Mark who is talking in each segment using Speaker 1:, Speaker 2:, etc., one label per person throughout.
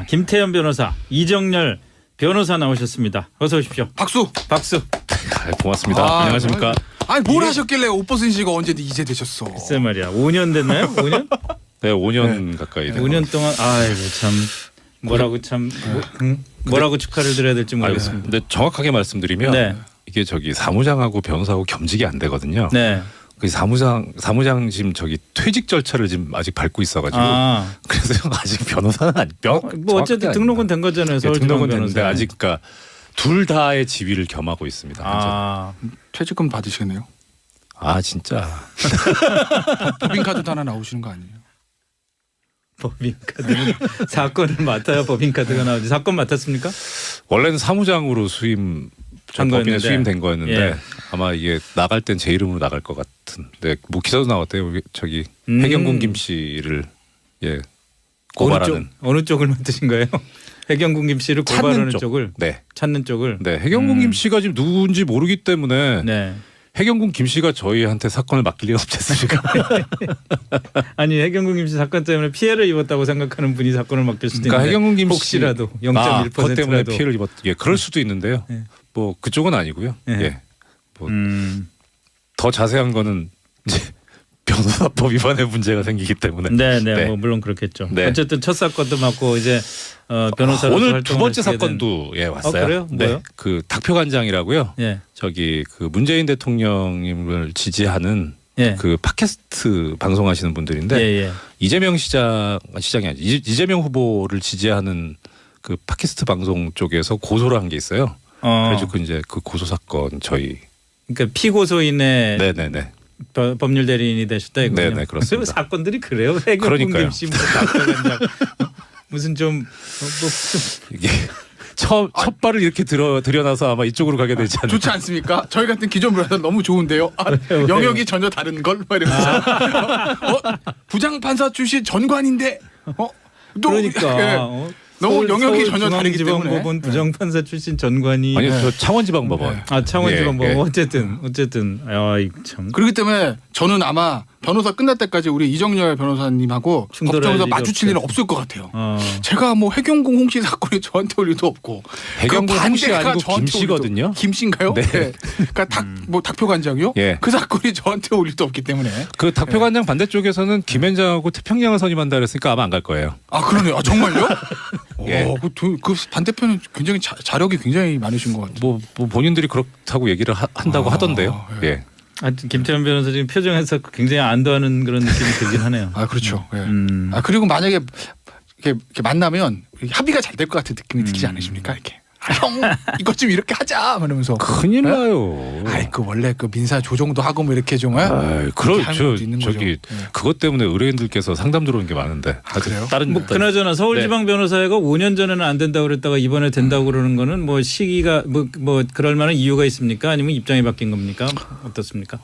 Speaker 1: 김태현 변호사, 이정열 변호사 나오셨습니다. 어서 오십시오.
Speaker 2: 박수.
Speaker 1: 박수.
Speaker 3: 고맙습니다. 안녕하십니까.
Speaker 2: 아니 뭘 하셨길래 옷 벗은 지가 언제 이제 되셨어?
Speaker 1: 글쎄 말이야. 5년 됐나요? 5년?
Speaker 3: 네, 5년 가까이.
Speaker 1: 5년 동안 아이고 참 뭐라고 참 뭐라고 축하를 드려야 될지 모르겠습니다.
Speaker 3: 근데 정확하게 말씀드리면
Speaker 1: 네.
Speaker 3: 이게 저기 사무장하고 변호사하고 겸직이 안 되거든요.
Speaker 1: 네.
Speaker 3: 그 사무장 지금 저기 퇴직 절차를 지금 아직 밟고 있어가지고 그래서 아직 변호사는
Speaker 1: 뭐 어쨌든 등록은 된 거잖아요. 서울
Speaker 3: 등록은 됐는데 아직 그러니까 둘 다의 지위를 겸하고 있습니다.
Speaker 2: 퇴직금 받으시겠네요.
Speaker 3: 아 진짜.
Speaker 2: 법인카드도 하나 나오시는 거 아니에요?
Speaker 1: 법인카드는 사건을 맡아야 법인카드가 나오지. 사건 맡았습니까?
Speaker 3: 원래는 사무장으로 법인에 수임된 거였는데
Speaker 1: 예.
Speaker 3: 아마 이게 나갈 땐 제 이름으로 나갈 것 같은. 네, 뭐 기사도 나왔대요. 저기 해경군 김 씨를 고발하는.
Speaker 1: 어느 쪽을 맡으신 거예요? 해경군 김 씨를 고발하는 쪽을.
Speaker 3: 네.
Speaker 1: 찾는 쪽을.
Speaker 3: 네, 해경군 김 씨가 지금 누군지 모르기 때문에.
Speaker 1: 네.
Speaker 3: 해경군 김 씨가 저희한테 사건을 맡길 리가 없지 않습니까?
Speaker 1: 아니 해경군 김 씨 사건 때문에 피해를 입었다고 생각하는 분이 사건을 맡길 수도 있는데
Speaker 3: 해경군 김 씨
Speaker 1: 혹시라도 0.1%라도
Speaker 3: 그것 때문에 피해를 그럴 수도 있는데요.
Speaker 1: 네.
Speaker 3: 뭐 그쪽은 아니고요.
Speaker 1: 네.
Speaker 3: 예. 뭐 더 자세한 거는 이제 변호사법 위반의 문제가 생기기 때문에.
Speaker 1: 네. 뭐 물론 그렇겠죠.
Speaker 3: 네.
Speaker 1: 어쨌든 첫 사건도 맡고 이제 변호사로
Speaker 3: 오늘 두 번째 사건도 왔어요.
Speaker 1: 그래요? 뭐요?
Speaker 3: 네. 그 닥표관장이라고요.
Speaker 1: 예.
Speaker 3: 저기 그 문재인 대통령님을 지지하는
Speaker 1: 예.
Speaker 3: 그 팟캐스트 방송하시는 분들인데
Speaker 1: 예.
Speaker 3: 이재명 시장이 아니죠. 이재명 후보를 지지하는 그 팟캐스트 방송 쪽에서 고소를 한 게 있어요. 그래가지고 이제 그 고소 사건 저희.
Speaker 1: 그러니까 피고소인의
Speaker 3: 네네네.
Speaker 1: 법률 대리인이 되셨다 이거요.
Speaker 3: 네네 그렇습니다.
Speaker 1: 사건들이 그래요. 해경군 김 씨 무슨 좀
Speaker 3: 이게 첫 발을 이렇게 들여놔서 아마 이쪽으로 가게 되지 않을까.
Speaker 2: 좋지 않습니까? 저희 같은 기존 변호사 너무 좋은데요. 영역이 전혀 다른 걸 말이면서 부장 판사 출신 전관인데
Speaker 1: 그러니까
Speaker 2: 너무 영역이 전혀 다르기 때문에.
Speaker 1: 서울중앙지방법원 부장판사 출신 전관이
Speaker 3: 아니 저 창원지방법원.
Speaker 1: 창원지방법원
Speaker 3: 예.
Speaker 1: 어쨌든 참.
Speaker 2: 그렇기 때문에 저는 아마 변호사 끝날 때까지 우리 이정열 변호사님하고 법정에서 마주칠 일은 없을 것 같아요. 제가 뭐 해경공 홍씨 사건이 저한테 올 일도 없고
Speaker 3: 해경공 홍씨 아니고 김 씨거든요.
Speaker 2: 김 씨인가요?
Speaker 3: 네.
Speaker 2: 네. 그러니까 닥표관장이요?
Speaker 3: 예.
Speaker 2: 그 사건이 저한테 올 일도 없기 때문에.
Speaker 3: 그 닥표관장 반대쪽에서는 김현장하고 태평양을 선임한다 그랬으니까 아마 안 갈 거예요.
Speaker 2: 아 그러네요. 아, 정말요?
Speaker 3: 예.
Speaker 2: 그 반대편은 굉장히 자력이 굉장히 많으신 것 같아요.
Speaker 3: 뭐 본인들이 그렇다고 얘기를 한다고 하던데요. 예.
Speaker 1: 김태현 변호사 지금 표정에서 굉장히 안도하는 그런 느낌이 들긴 하네요.
Speaker 2: 아 그렇죠. 예. 그리고 만약에 이렇게 만나면 합의가 잘 될 것 같은 느낌이 들지 않으십니까? 이렇게 형 이것 좀 이렇게 하자 이러면서
Speaker 3: 큰일 나요.
Speaker 2: 아이 그 원래 그 민사 조정도 하고 뭐 이렇게 좀
Speaker 3: 그렇죠. 저기 그것 때문에 의뢰인들께서 상담 들어오는 게 많은데.
Speaker 2: 그래요?
Speaker 3: 다른
Speaker 1: 뭐 그나저나 서울지방 변호사회가 5년 전에는 안 된다고 그랬다가 이번에 된다고 그러는 거는 뭐 시기가 뭐 그럴 만한 이유가 있습니까? 아니면 입장이 바뀐 겁니까? 어떻습니까?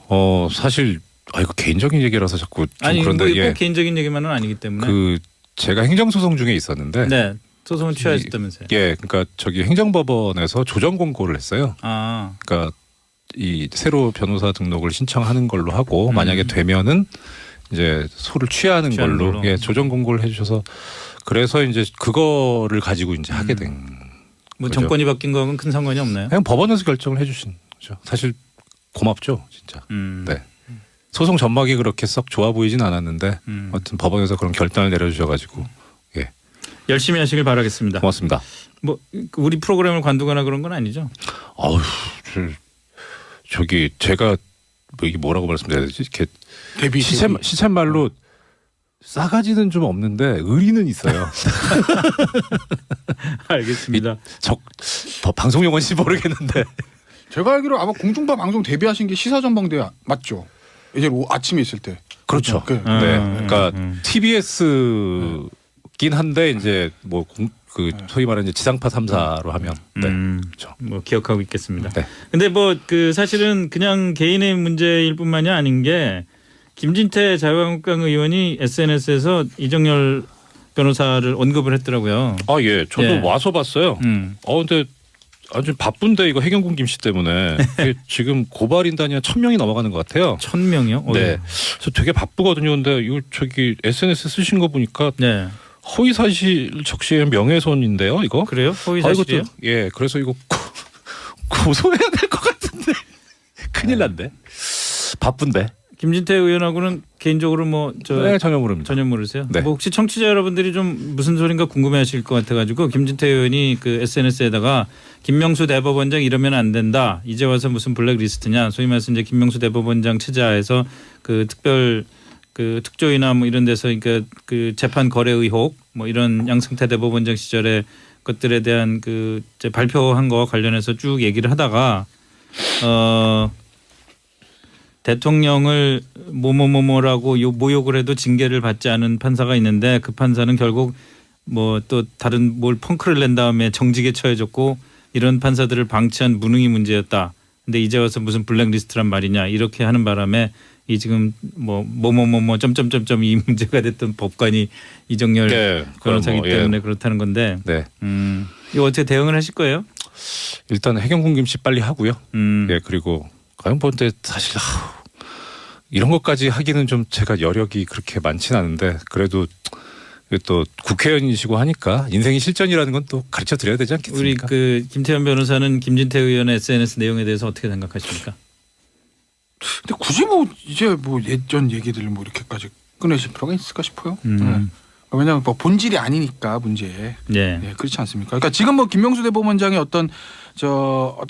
Speaker 3: 사실 이거 개인적인 얘기라서 자꾸 좀
Speaker 1: 아니
Speaker 3: 그런데
Speaker 1: 꼭 개인적인 얘기만은 아니기 때문에.
Speaker 3: 그 제가 행정소송 중에 있었는데.
Speaker 1: 네. 소송을 취하했다면서요?
Speaker 3: 예, 그러니까 저기 행정법원에서 조정 공고를 했어요. 그러니까 이 새로 변호사 등록을 신청하는 걸로 하고 만약에 되면은 이제 소를 취하는 걸로 예, 조정 공고를 해주셔서 그래서 이제 그거를 가지고 이제 하게 된.
Speaker 1: 뭐
Speaker 3: 거죠.
Speaker 1: 정권이 바뀐 거하고는 큰 상관이 없나요?
Speaker 3: 그냥 법원에서 결정을 해주신 거죠. 사실 고맙죠, 진짜. 네. 소송 전막이 그렇게 썩 좋아 보이진 않았는데 아무튼 법원에서 그런 결단을 내려주셔가지고.
Speaker 1: 열심히 하시길 바라겠습니다.
Speaker 3: 고맙습니다.
Speaker 1: 뭐 우리 프로그램을 관두거나 그런 건 아니죠?
Speaker 3: 아우, 저기 제가 뭐 이게 뭐라고 말씀드려야 되지? 이렇게 시쳇말로 싸가지는 좀 없는데 의리는 있어요.
Speaker 1: 알겠습니다.
Speaker 3: 방송 용어인지 모르겠는데
Speaker 2: 제가 알기로 아마 공중파 방송 데뷔하신 게 시사전망대 맞죠? 이제 아침에 있을 때.
Speaker 3: 그렇죠.
Speaker 2: 네.
Speaker 3: 그러니까 TBS 긴 한데 이제 뭐 소위 말하는 지상파 3사로 하면 그렇죠.
Speaker 1: 뭐 기억하고 있겠습니다.
Speaker 3: 네.
Speaker 1: 근데 뭐 그 사실은 그냥 개인의 문제일 뿐만이 아닌 게 김진태 자유한국당 의원이 SNS에서 이정열 변호사를 언급을 했더라고요.
Speaker 3: 아 예, 저도 와서 봤어요. 근데 아주 바쁜데 이거 해경군 김 씨 때문에 지금 고발 인단이 한 1,000명이 넘어가는 것 같아요.
Speaker 1: 1,000명이요?
Speaker 3: 네, 그래서 되게 바쁘거든요. 근데 이거 저기 SNS 쓰신 거 보니까.
Speaker 1: 네.
Speaker 3: 허위사실 적시의 명예훼손인데요, 이거?
Speaker 1: 그래요? 허위사실이요?
Speaker 3: 예, 그래서 이거 고소해야 될 것 같은데 큰일 났네. 바쁜데.
Speaker 1: 김진태 의원하고는 개인적으로
Speaker 3: 네, 전혀 모릅니다.
Speaker 1: 전혀 모르세요?
Speaker 3: 네.
Speaker 1: 혹시 청취자 여러분들이 좀 무슨 소린가 궁금해하실 것 같아가지고 김진태 의원이 그 SNS에다가 김명수 대법원장 이러면 안 된다. 이제 와서 무슨 블랙리스트냐. 소위 말해서 이제 김명수 대법원장 체제하에서 그 특별 그 특조위나 이런 데서 그러니까 그 재판 거래 의혹 이런 양승태 대법원장 시절의 것들에 대한 그 이제 발표한 거 관련해서 쭉 얘기를 하다가 대통령을 뭐라고 모욕을 해도 징계를 받지 않은 판사가 있는데 그 판사는 결국 또 다른 펑크를 낸 다음에 정직에 처해졌고 이런 판사들을 방치한 무능이 문제였다. 근데 이제 와서 무슨 블랙리스트란 말이냐 이렇게 하는 바람에 이 지금 점점점점 이 문제가 됐던 법관이 이정열 변호사이기 때문에 그렇다는 건데.
Speaker 3: 네.
Speaker 1: 이거 어떻게 대응을 하실 거예요?
Speaker 3: 일단 해경궁 김씨 빨리 하고요. 예, 그리고 과연 근데 사실 이런 것까지 하기는 좀 제가 여력이 그렇게 많지는 않은데 그래도 또 국회의원이시고 하니까 인생이 실전이라는 건 또 가르쳐 드려야 되지 않겠습니까?
Speaker 1: 우리 그 김태현 변호사는 김진태 의원의 SNS 내용에 대해서 어떻게 생각하십니까?
Speaker 2: 근데 굳이 이제 예전 얘기들을 이렇게까지 꺼내실 필요가 있을까 싶어요. 왜냐하면 본질이 아니니까 문제에. 네, 그렇지 않습니까? 그러니까 지금 김명수 대법원장의 어떤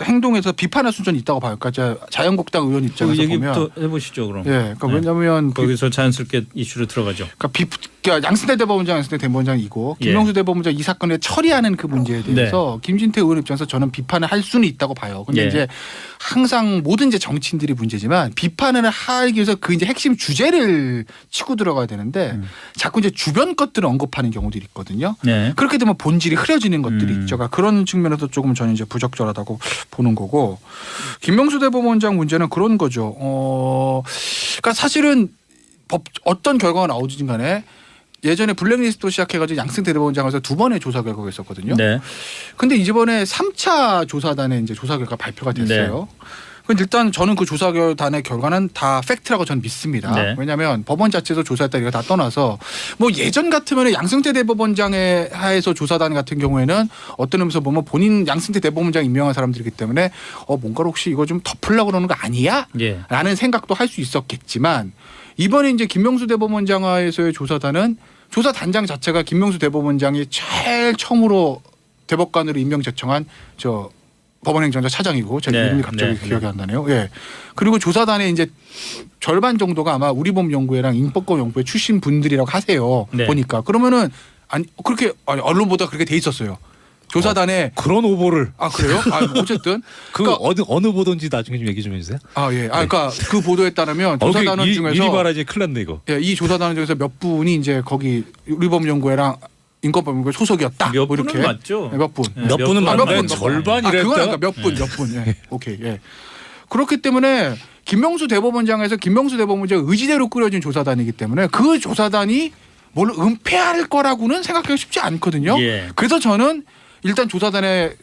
Speaker 2: 행동에서 비판할 수준이 있다고 봐요. 그러니까 자유한국당 의원 입장에서 보면.
Speaker 1: 얘기부터 해보시죠 그럼.
Speaker 2: 예, 그러니까 왜냐하면
Speaker 1: 거기서 자연스럽게 이슈로 들어가죠.
Speaker 2: 그러니까 양승태 대법원장이고 김명수 대법원장 이 사건을 처리하는 그 문제에 대해서 김진태 의원 입장에서 저는 비판을 할 수는 있다고 봐요. 근데 이제 항상 모든 이제 정치인들이 문제지만 비판을 하기 위해서 그 이제 핵심 주제를 치고 들어가야 되는데 자꾸 이제 주변 것들을 언급하는 경우들이 있거든요. 그렇게 되면 본질이 흐려지는 것들이 있죠. 그러니까 그런 측면에서 조금 저는 이제 부적절하다고 보는 거고 김명수 대법원장 문제는 그런 거죠. 그러니까 사실은 어떤 결과가 나오든 간에 예전에 블랙리스트로 시작해가지고 양승태 대법원장에서 2번의 조사 결과가 있었거든요. 근데 이번에 3차 조사단의 이제 조사 결과 발표가 됐어요. 근데 일단 저는 그 조사단의 결과는 다 팩트라고 저는 믿습니다. 왜냐하면 법원 자체에서 조사했다 이거 다 떠나서 예전 같으면 양승태 대법원장의 하에서 조사단 같은 경우에는 어떤 의미에서 보면 본인 양승태 대법원장 임명한 사람들이기 때문에 뭔가를 혹시 이거 좀 덮으려고 그러는 거 아니야? 라는 생각도 할 수 있었겠지만 이번에 이제 김명수 대법원장 하에서의 조사단은 조사단장 자체가 김명수 대법원장이 제일 처음으로 대법관으로 임명 제청한 법원행정처 차장이고 제가 이름이 갑자기 기억이 안 나네요. 그리고 조사단의 이제 절반 정도가 아마 우리법연구회랑 인법검연구회 출신 분들이라고 하세요. 보니까 그러면은 그렇게 언론보다 그렇게 돼 있었어요. 조사단에
Speaker 3: 그런 오보를
Speaker 2: 그래요? 어쨌든
Speaker 3: 그러니까 어느 보도인지 나중에 좀 얘기 좀 해주세요.
Speaker 2: 그러니까 그 보도에 따르면 조사단원 중에서
Speaker 3: 미리 말하지 큰일 났네 이거.
Speaker 2: 이 조사단원 중에서 몇 분이 이제 거기 우리법연구회랑 인권법연구회 소속이었다.
Speaker 1: 몇 분은 맞죠?
Speaker 2: 몇 분.
Speaker 3: 몇 분은 맞는데 절반이랬다.
Speaker 2: 그건 몇 분. 오케이. 그렇기 때문에 김명수 대법원장에서 김명수 대법원장 의지대로 꾸려진 조사단이기 때문에 그 조사단이 뭘 은폐할 거라고는 생각하기 쉽지 않거든요. 그래서 저는 일단 조사단의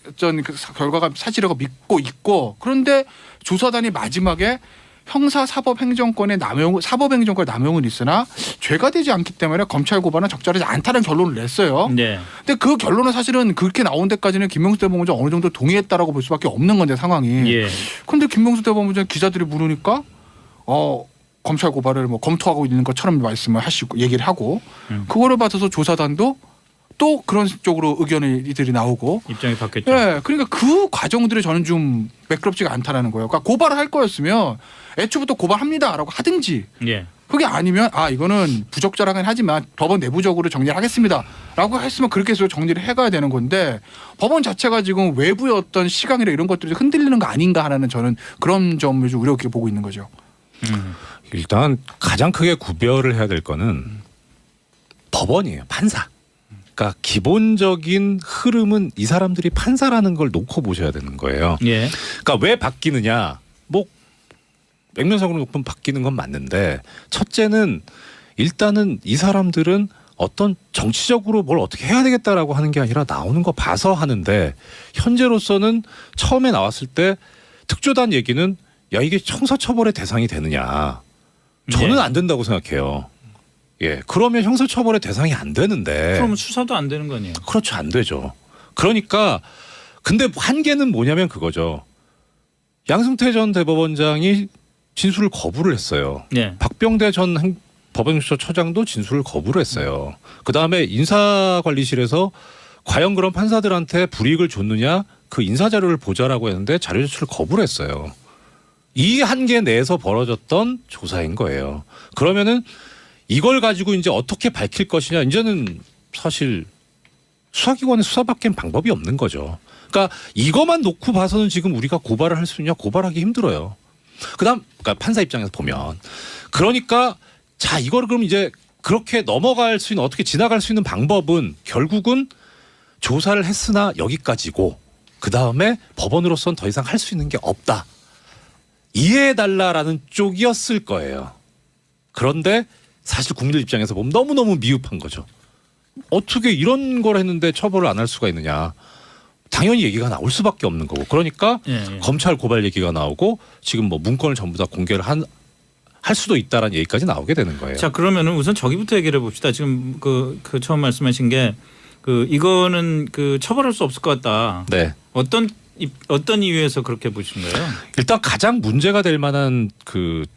Speaker 2: 그 결과가 사실이라고 믿고 있고 그런데 조사단이 마지막에 형사 사법행정권의 사법행정권의 남용은 있으나 죄가 되지 않기 때문에 검찰 고발은 적절하지 않다는 결론을 냈어요. 근데 그 결론은 사실은 그렇게 나온 데까지는 김명수 대법원장 어느 정도 동의했다라고 볼 수밖에 없는 건데 상황이. 그런데 김명수 대법원장 기자들이 물으니까 검찰 고발을 검토하고 있는 것처럼 말씀을 하시고 얘기를 하고 그거를 받아서 조사단도 또 그런 쪽으로 의견들이 나오고
Speaker 1: 입장이 바뀌었죠.
Speaker 2: 그러니까 그 과정들이 저는 좀 매끄럽지가 않다라는 거예요. 그러니까 고발을 할 거였으면 애초부터 고발합니다라고 하든지 그게 아니면 이거는 부적절하긴 하지만 법원 내부적으로 정리를 하겠습니다라고 했으면 그렇게 해서 정리를 해가야 되는 건데 법원 자체가 지금 외부의 어떤 시각이나 이런 것들이 흔들리는 거 아닌가 하는 저는 그런 점을 좀 우려 깊게 보고 있는 거죠.
Speaker 3: 일단 가장 크게 구별을 해야 될 거는 법원이에요. 판사. 그러니까 기본적인 흐름은 이 사람들이 판사라는 걸 놓고 보셔야 되는 거예요. 그러니까 왜 바뀌느냐. 맥면상으로 높으면 바뀌는 건 맞는데 첫째는 일단은 이 사람들은 어떤 정치적으로 뭘 어떻게 해야 되겠다라고 하는 게 아니라 나오는 거 봐서 하는데 현재로서는 처음에 나왔을 때 특조단 얘기는 이게 형사처벌의 대상이 되느냐. 저는 안 된다고 생각해요. 예, 그러면 형사처벌의 대상이 안 되는데.
Speaker 1: 그러면 수사도 안 되는 거 아니에요?
Speaker 3: 그렇죠, 안 되죠. 그러니까 근데 한계는 뭐냐면 그거죠. 양승태 전 대법원장이 진술을 거부를 했어요.
Speaker 1: 네.
Speaker 3: 박병대 전 법원처장도 진술을 거부를 했어요. 그 다음에 인사관리실에서 과연 그런 판사들한테 불이익을 줬느냐 그 인사자료를 보자라고 했는데 자료 제출을 거부를 했어요. 이 한계 내에서 벌어졌던 조사인 거예요. 그러면은 이걸 가지고 이제 어떻게 밝힐 것이냐 이제는 사실 수사기관의 수사밖에 방법이 없는 거죠. 그러니까 이것만 놓고 봐서는 지금 우리가 고발을 할 수 있냐 고발하기 힘들어요. 그다음 그러니까 판사 입장에서 보면 그러니까 자 이거를 그럼 이제 그렇게 넘어갈 수 있는 어떻게 지나갈 수 있는 방법은 결국은 조사를 했으나 여기까지고 그 다음에 법원으로서는 더 이상 할 수 있는 게 없다. 이해해달라라는 쪽이었을 거예요. 그런데 사실 국민들 입장에서 보면 너무너무 미흡한 거죠. 어떻게 이런 걸 했는데 처벌을 안 할 수가 있느냐. 당연히 얘기가 나올 수밖에 없는 거고. 그러니까 검찰 고발 얘기가 나오고 지금 뭐 문건을 전부 다 공개를 할 수도 있다라는 얘기까지 나오게 되는 거예요.
Speaker 1: 자 그러면은 우선 저기부터 얘기를 해봅시다. 지금 그 처음 말씀하신 게 이거는 처벌할 수 없을 것 같다.
Speaker 3: 네.
Speaker 1: 어떤 이유에서 그렇게 보신 거예요?
Speaker 3: 일단 가장 문제가 될 만한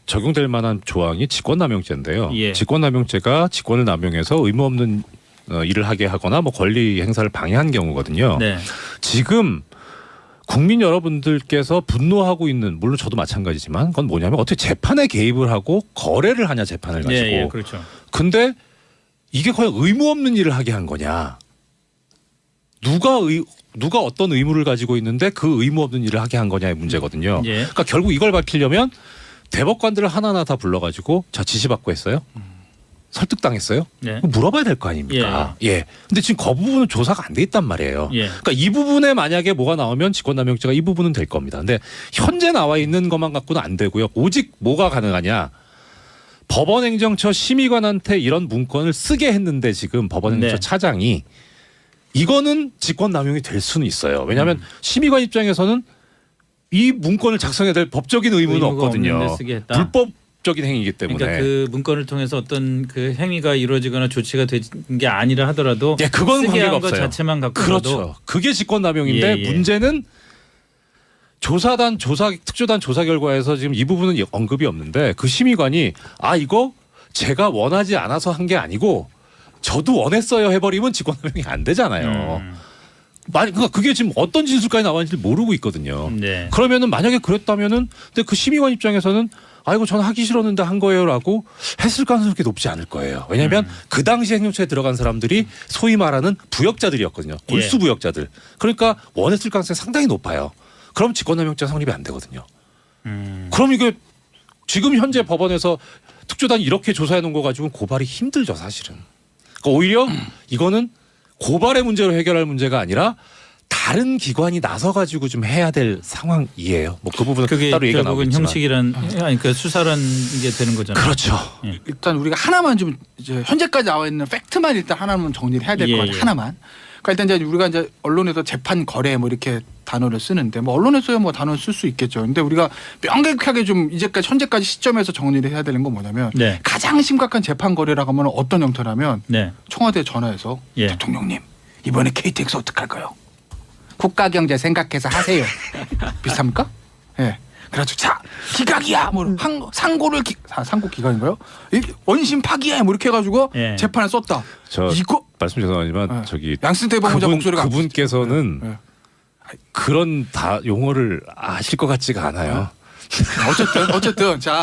Speaker 3: 적용될 만한 조항이 직권남용죄인데요.
Speaker 1: 예.
Speaker 3: 직권남용죄가 직권을 남용해서 의무 없는 일을 하게 하거나 뭐 권리 행사를 방해한 경우거든요.
Speaker 1: 네.
Speaker 3: 지금 국민 여러분들께서 분노하고 있는 물론 저도 마찬가지지만 그건 뭐냐면 어떻게 재판에 개입을 하고 거래를 하냐 재판을 가지고.
Speaker 1: 예, 그렇죠.
Speaker 3: 근데 이게 과연 의무 없는 일을 하게 한 거냐. 누가 어떤 의무를 가지고 있는데 그 의무 없는 일을 하게 한 거냐의 문제거든요.
Speaker 1: 예.
Speaker 3: 그러니까 결국 이걸 밝히려면 대법관들을 하나하나 다 불러가지고 자 지시받고 했어요? 설득당했어요?
Speaker 1: 네.
Speaker 3: 물어봐야 될 거 아닙니까? 예. 근데 지금 그 부분은 조사가 안 돼 있단 말이에요.
Speaker 1: 예.
Speaker 3: 그러니까 이 부분에 만약에 뭐가 나오면 직권남용죄가 이 부분은 될 겁니다. 근데 현재 나와 있는 것만 갖고는 안 되고요. 오직 뭐가 가능하냐? 법원행정처 심의관한테 이런 문건을 쓰게 했는데 지금 법원행정처
Speaker 1: 네.
Speaker 3: 차장이 이거는 직권남용이 될 수는 있어요. 왜냐하면 심의관 입장에서는 이 문건을 작성해야 될 법적인 의무는 없거든요. 불법적인 행위이기 때문에.
Speaker 1: 그러니까 그 문건을 통해서 어떤 행위가 이루어지거나 조치가 된 게 아니라 하더라도
Speaker 3: 예, 그건
Speaker 1: 쓰게
Speaker 3: 관계가
Speaker 1: 한 것
Speaker 3: 없어요.
Speaker 1: 자체만 갖고
Speaker 3: 그렇죠. 그게 직권남용인데 문제는 특조단 조사 결과에서 지금 이 부분은 언급이 없는데 그 심의관이 이거 제가 원하지 않아서 한 게 아니고 저도 원했어요 해버리면 직권남용이 안 되잖아요. 그러니까 그게 지금 어떤 진술까지 나왔는지 모르고 있거든요.
Speaker 1: 네.
Speaker 3: 그러면은 만약에 그랬다면은 근데 그 심의관 입장에서는 이거 저는 하기 싫었는데 한 거예요라고 했을 가능성이 그렇게 높지 않을 거예요. 왜냐하면 그 당시 행정처에 들어간 사람들이 소위 말하는 부역자들이었거든요. 골수 부역자들. 그러니까 원했을 가능성이 상당히 높아요. 그럼 직권남용죄 성립이 안 되거든요. 그럼 이게 지금 현재 법원에서 특조단이 이렇게 조사해 놓은 거 가지고는 고발이 힘들죠 사실은. 그러니까 오히려 이거는 고발의 문제로 해결할 문제가 아니라 다른 기관이 나서 가지고 좀 해야 될 상황이에요. 뭐 그 부분은
Speaker 1: 그게
Speaker 3: 따로 얘기가
Speaker 1: 결국은
Speaker 3: 나오겠지만.
Speaker 1: 형식이란 그러니까 수사란 게 되는 거잖아요.
Speaker 3: 그렇죠.
Speaker 1: 예.
Speaker 2: 일단 우리가 하나만 좀 이제 현재까지 나와 있는 팩트만 일단 하나만 정리를 해야 될 것 같아요. 하나만. 그러니까 일단 이제 우리가 이제 언론에서 재판 거래 뭐 이렇게 단어를 쓰는데 뭐 언론에서야 뭐 단어를 쓸 수 있겠죠. 근데 우리가 명백하게 좀 이제까지 현재까지 시점에서 정리를 해야 되는 건 뭐냐면 가장 심각한 재판 거래라고 하면 어떤 형태라면 청와대 전화해서 대통령님 이번에 KTX 어떡할까요? 국가경제 생각해서 하세요. 비슷합니까? 예. 그래가지고 자 기각이야 뭐 상고를 상고 기각인가요? 원심 파기야 뭐 이렇게 해가지고 재판에 썼다.
Speaker 3: 이거 말씀 죄송하지만 저기
Speaker 2: 양승태 법원장 목소리가
Speaker 3: 그분께서는 그런 용어를 아실 것 같지가 않아요.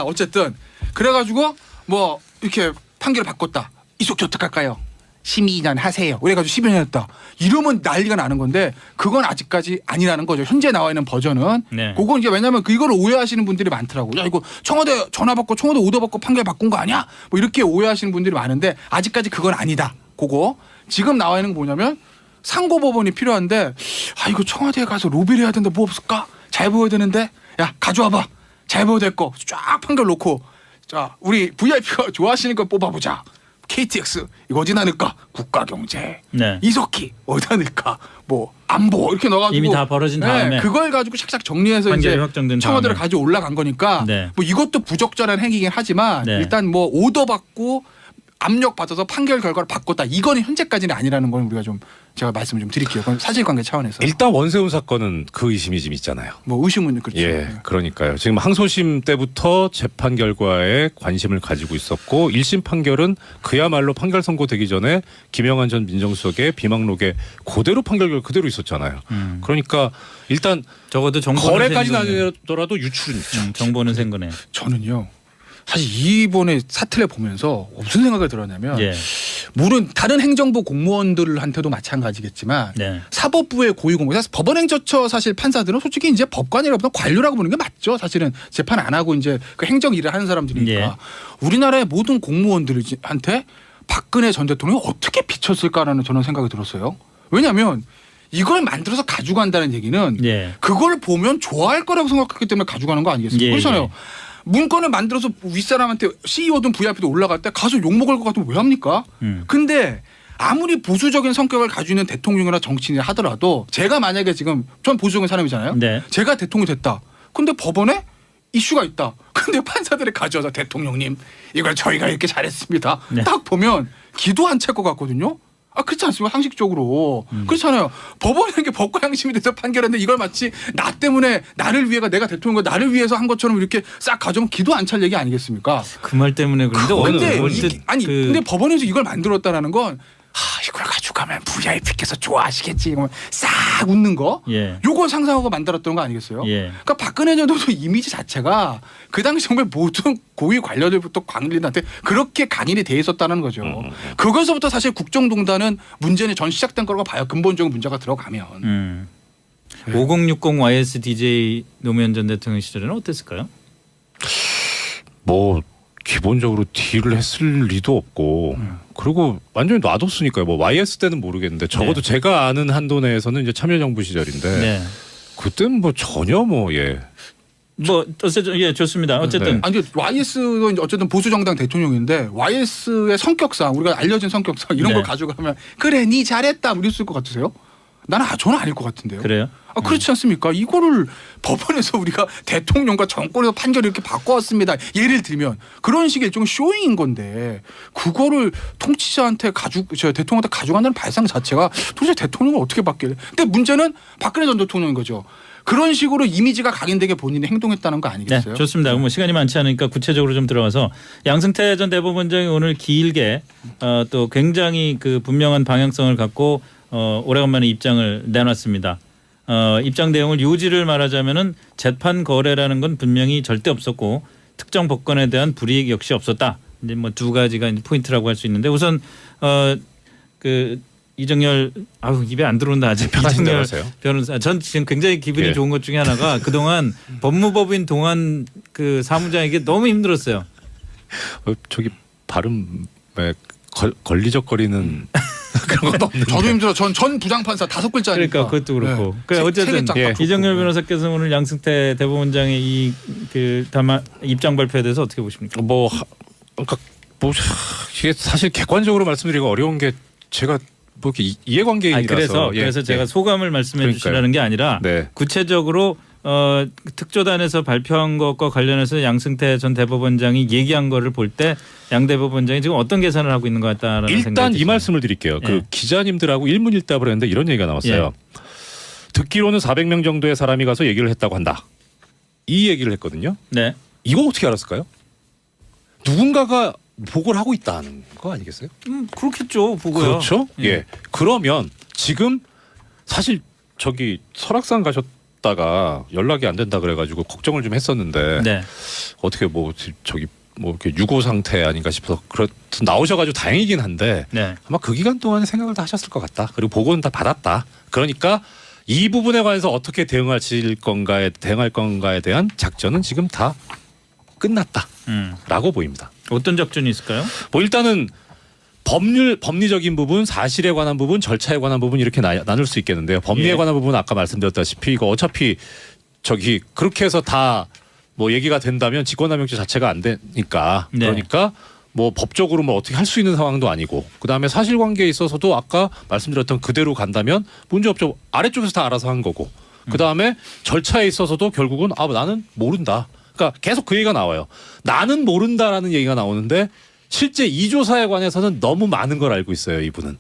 Speaker 2: 어쨌든 그래가지고 뭐 이렇게 판결을 바꿨다. 이속지 어떡할까요? 12년 하세요. 그래가지고 12년 했다. 이러면 난리가 나는 건데 그건 아직까지 아니라는 거죠. 현재 나와 있는 버전은. 그건 이제 왜냐하면 이거를 오해하시는 분들이 많더라고요. 야 이거 청와대 전화 받고 청와대 오더 받고 판결 바꾼 거 아니야? 뭐 이렇게 오해하시는 분들이 많은데 아직까지 그건 아니다. 그거 지금 나와 있는 거 뭐냐면 상고법원이 필요한데 이거 청와대에 가서 로비를 해야 되는데 뭐 없을까? 잘 보여야 되는데 야 가져와봐. 잘 보여야 될 거 쫙 판결 놓고 자 우리 VIP가 좋아하시는 거 뽑아보자. KTX 이거 어디다 넣을까? 국가경제. 이석희 어디다 넣을까? 뭐 안보 이렇게 넣어가지고
Speaker 1: 이미 다 벌어진 다음에
Speaker 2: 그걸 가지고 샥샥 정리해서 이제 청와대를 가지고 올라간 거니까 뭐 이것도 부적절한 행위긴 하지만 일단 뭐 오더 받고 압력 받아서 판결 결과를 바꿨다. 이거는 현재까지는 아니라는 건 우리가 좀 제가 말씀을 좀 드릴게요. 그건 사실관계 차원에서.
Speaker 3: 일단 원세훈 사건은 그 의심이 좀 있잖아요.
Speaker 2: 뭐 의심은 그렇죠.
Speaker 3: 예, 그러니까요. 지금 항소심 때부터 재판 결과에 관심을 가지고 있었고 1심 판결은 그야말로 판결 선고되기 전에 김영한 전 민정수석의 비망록에 그대로 판결 결과 그대로 있었잖아요. 그러니까 일단
Speaker 1: 적어도
Speaker 3: 거래까지는 아니더라도 유출은 있죠.
Speaker 1: 정보는 센 거네.
Speaker 2: 저는요. 사실 이번에 사태를 보면서 무슨 생각이 들었냐면 물론 다른 행정부 공무원들한테도 마찬가지겠지만 사법부의 고위공무원 사실 법원행정처 사실 판사들은 솔직히 이제 법관이라보다 관료라고 보는 게 맞죠. 사실은 재판 안 하고 이제 그 행정 일을 하는 사람들이니까 우리나라의 모든 공무원들한테 박근혜 전 대통령이 어떻게 비쳤을까라는 저는 생각이 들었어요. 왜냐하면 이걸 만들어서 가져간다는 얘기는 그걸 보면 좋아할 거라고 생각했기 때문에 가져가는 거 아니겠습니까? 그렇잖아요. 문건을 만들어서 윗사람한테 CEO든 VIP든 올라갈 때 가서 욕먹을 것 같으면 왜 합니까? 근데 아무리 보수적인 성격을 가지고 있는 대통령이나 정치인이 하더라도 제가 만약에 지금 전 보수적인 사람이잖아요. 제가 대통령이 됐다. 근데 법원에 이슈가 있다. 근데 판사들이 가져와서 대통령님 이걸 저희가 이렇게 잘했습니다. 딱 보면 기도 안 찰 것 같거든요. 아 그렇지 않습니까? 상식적으로 그렇잖아요. 법원이 이렇게 법과 양심이 돼서 판결했는데 이걸 마치 나 때문에 나를 위해가 내가 대통령과 나를 위해서 한 것처럼 이렇게 싹 가져오면 기도 안 찰 얘기 아니겠습니까?
Speaker 1: 그 말 때문에 그런데
Speaker 2: 근데 법원에서 이걸 만들었다라는 건 이걸 가져가면 VIP께서 좋아하시겠지. 이러면 싹 웃는 거. 요거 상상하고 만들었던 거 아니겠어요? 그러니까 박근혜 전 대통령 이미지 자체가 그 당시 정말 모든 고위 관료들부터 관리인한테 그렇게 강인이 돼 있었다는 거죠. 그것서부터 사실 국정농단은 문제는 전 시작된 거라고 봐요. 근본적인 문제가 들어가면.
Speaker 1: 5060 YSDJ 노무현 전 대통령 시절에는 어땠을까요?
Speaker 3: 뭐 기본적으로 딜을 했을 리도 없고 그리고 완전히 놔뒀으니까요. 뭐 YS 때는 모르겠는데 적어도 제가 아는 한도 내에서는 이제 참여정부 시절인데 그때는 뭐 전혀 뭐
Speaker 1: 어쨌든 좋습니다. 어쨌든
Speaker 2: 아니 YS도 어쨌든 보수 정당 대통령인데 YS의 성격상 우리가 알려진 성격상 이런 걸 가져가면 그래 니 잘했다 이랬을 것 같으세요? 저는 아닐 것 같은데요.
Speaker 1: 그래요?
Speaker 2: 그렇지 않습니까? 이거를 법원에서 우리가 대통령과 정권에서 판결을 이렇게 바꿔왔습니다. 예를 들면 그런 식의 일종의 쇼잉인 건데 그거를 통치자한테 대통령한테 가져간다는 발상 자체가 도대체 대통령을 어떻게 바뀌래? 근데 문제는 박근혜 전 대통령인 거죠. 그런 식으로 이미지가 각인되게 본인이 행동했다는 거 아니겠어요?
Speaker 1: 네, 좋습니다. 뭐 시간이 많지 않으니까 구체적으로 좀 들어가서 양승태 전 대법원장이 오늘 길게 또 굉장히 그 분명한 방향성을 갖고 오래간만에 입장을 내놨습니다. 입장 내용을 요지를 말하자면은 재판 거래라는 건 분명히 절대 없었고 특정 법관에 대한 불이익 역시 없었다. 이제 뭐 두 가지가 이제 포인트라고 할 수 있는데 우선 그 이정열 입에 안 들어온다 아직 이정열 변호사 전 지금 굉장히 기분이 좋은 것 중에 하나가 그동안 법무법인 동안 그 사무장에게 너무 힘들었어요.
Speaker 3: 저기 발음에 걸리적거리는 그런 것도 없는데.
Speaker 2: 저도 힘들어. 전 부장판사 5글자니까.
Speaker 1: 그러니까 그것도 그렇고. 그러니까 어쨌든 이정열 변호사께서 오늘 양승태 대법원장의 이 그 입장 발표에 대해서 어떻게 보십니까?
Speaker 3: 그러니까 이게 사실 객관적으로 말씀드리기가 어려운 게 제가 뭐 이렇게 이해관계인이라서
Speaker 1: 그래서 제가 소감을 말씀해 주시라는 게 아니라 구체적으로 특조단에서 발표한 것과 관련해서 양승태 전 대법원장이 얘기한 거를 볼 때 양 대법원장이 지금 어떤 계산을 하고 있는 것 같다라는 생각이
Speaker 3: 일단 이 말씀을 드릴게요. 그 기자님들하고 일문일답을 했는데 이런 얘기가 나왔어요. 듣기로는 400명 정도의 사람이 가서 얘기를 했다고 한다. 이 얘기를 했거든요. 이거 어떻게 알았을까요? 누군가가 보고를 하고 있다는 거 아니겠어요?
Speaker 1: 그렇겠죠. 보고요.
Speaker 3: 그렇죠. 그러면 지금 사실 저기 설악산 가셨다가 연락이 안 된다 그래가지고 걱정을 좀 했었는데 어떻게 저기 이렇게 유고 상태 아닌가 싶어서 나오셔가지고 다행이긴 한데 아마 그 기간 동안에 생각을 다 하셨을 것 같다. 그리고 보고는 다 받았다. 그러니까 이 부분에 관해서 어떻게 대응할 건가에 대한 작전은 지금 다 끝났다라고 보입니다.
Speaker 1: 어떤 작전이 있을까요?
Speaker 3: 일단은 법리적인 부분, 사실에 관한 부분, 절차에 관한 부분 이렇게 나눌 수 있겠는데요. 법리에 관한 부분은 아까 말씀드렸다시피 이거 어차피 저기 그렇게 해서 다 얘기가 된다면 직권남용죄 자체가 안 되니까 그러니까 법적으로 어떻게 할 수 있는 상황도 아니고 그다음에 사실관계에 있어서도 아까 말씀드렸던 그대로 간다면 문제 없죠. 아래쪽에서 다 알아서 한 거고 그다음에 절차에 있어서도 결국은 나는 모른다. 그러니까 계속 그 얘기가 나와요. 나는 모른다라는 얘기가 나오는데 실제 이 조사에 관해서는 너무 많은 걸 알고 있어요, 이분은.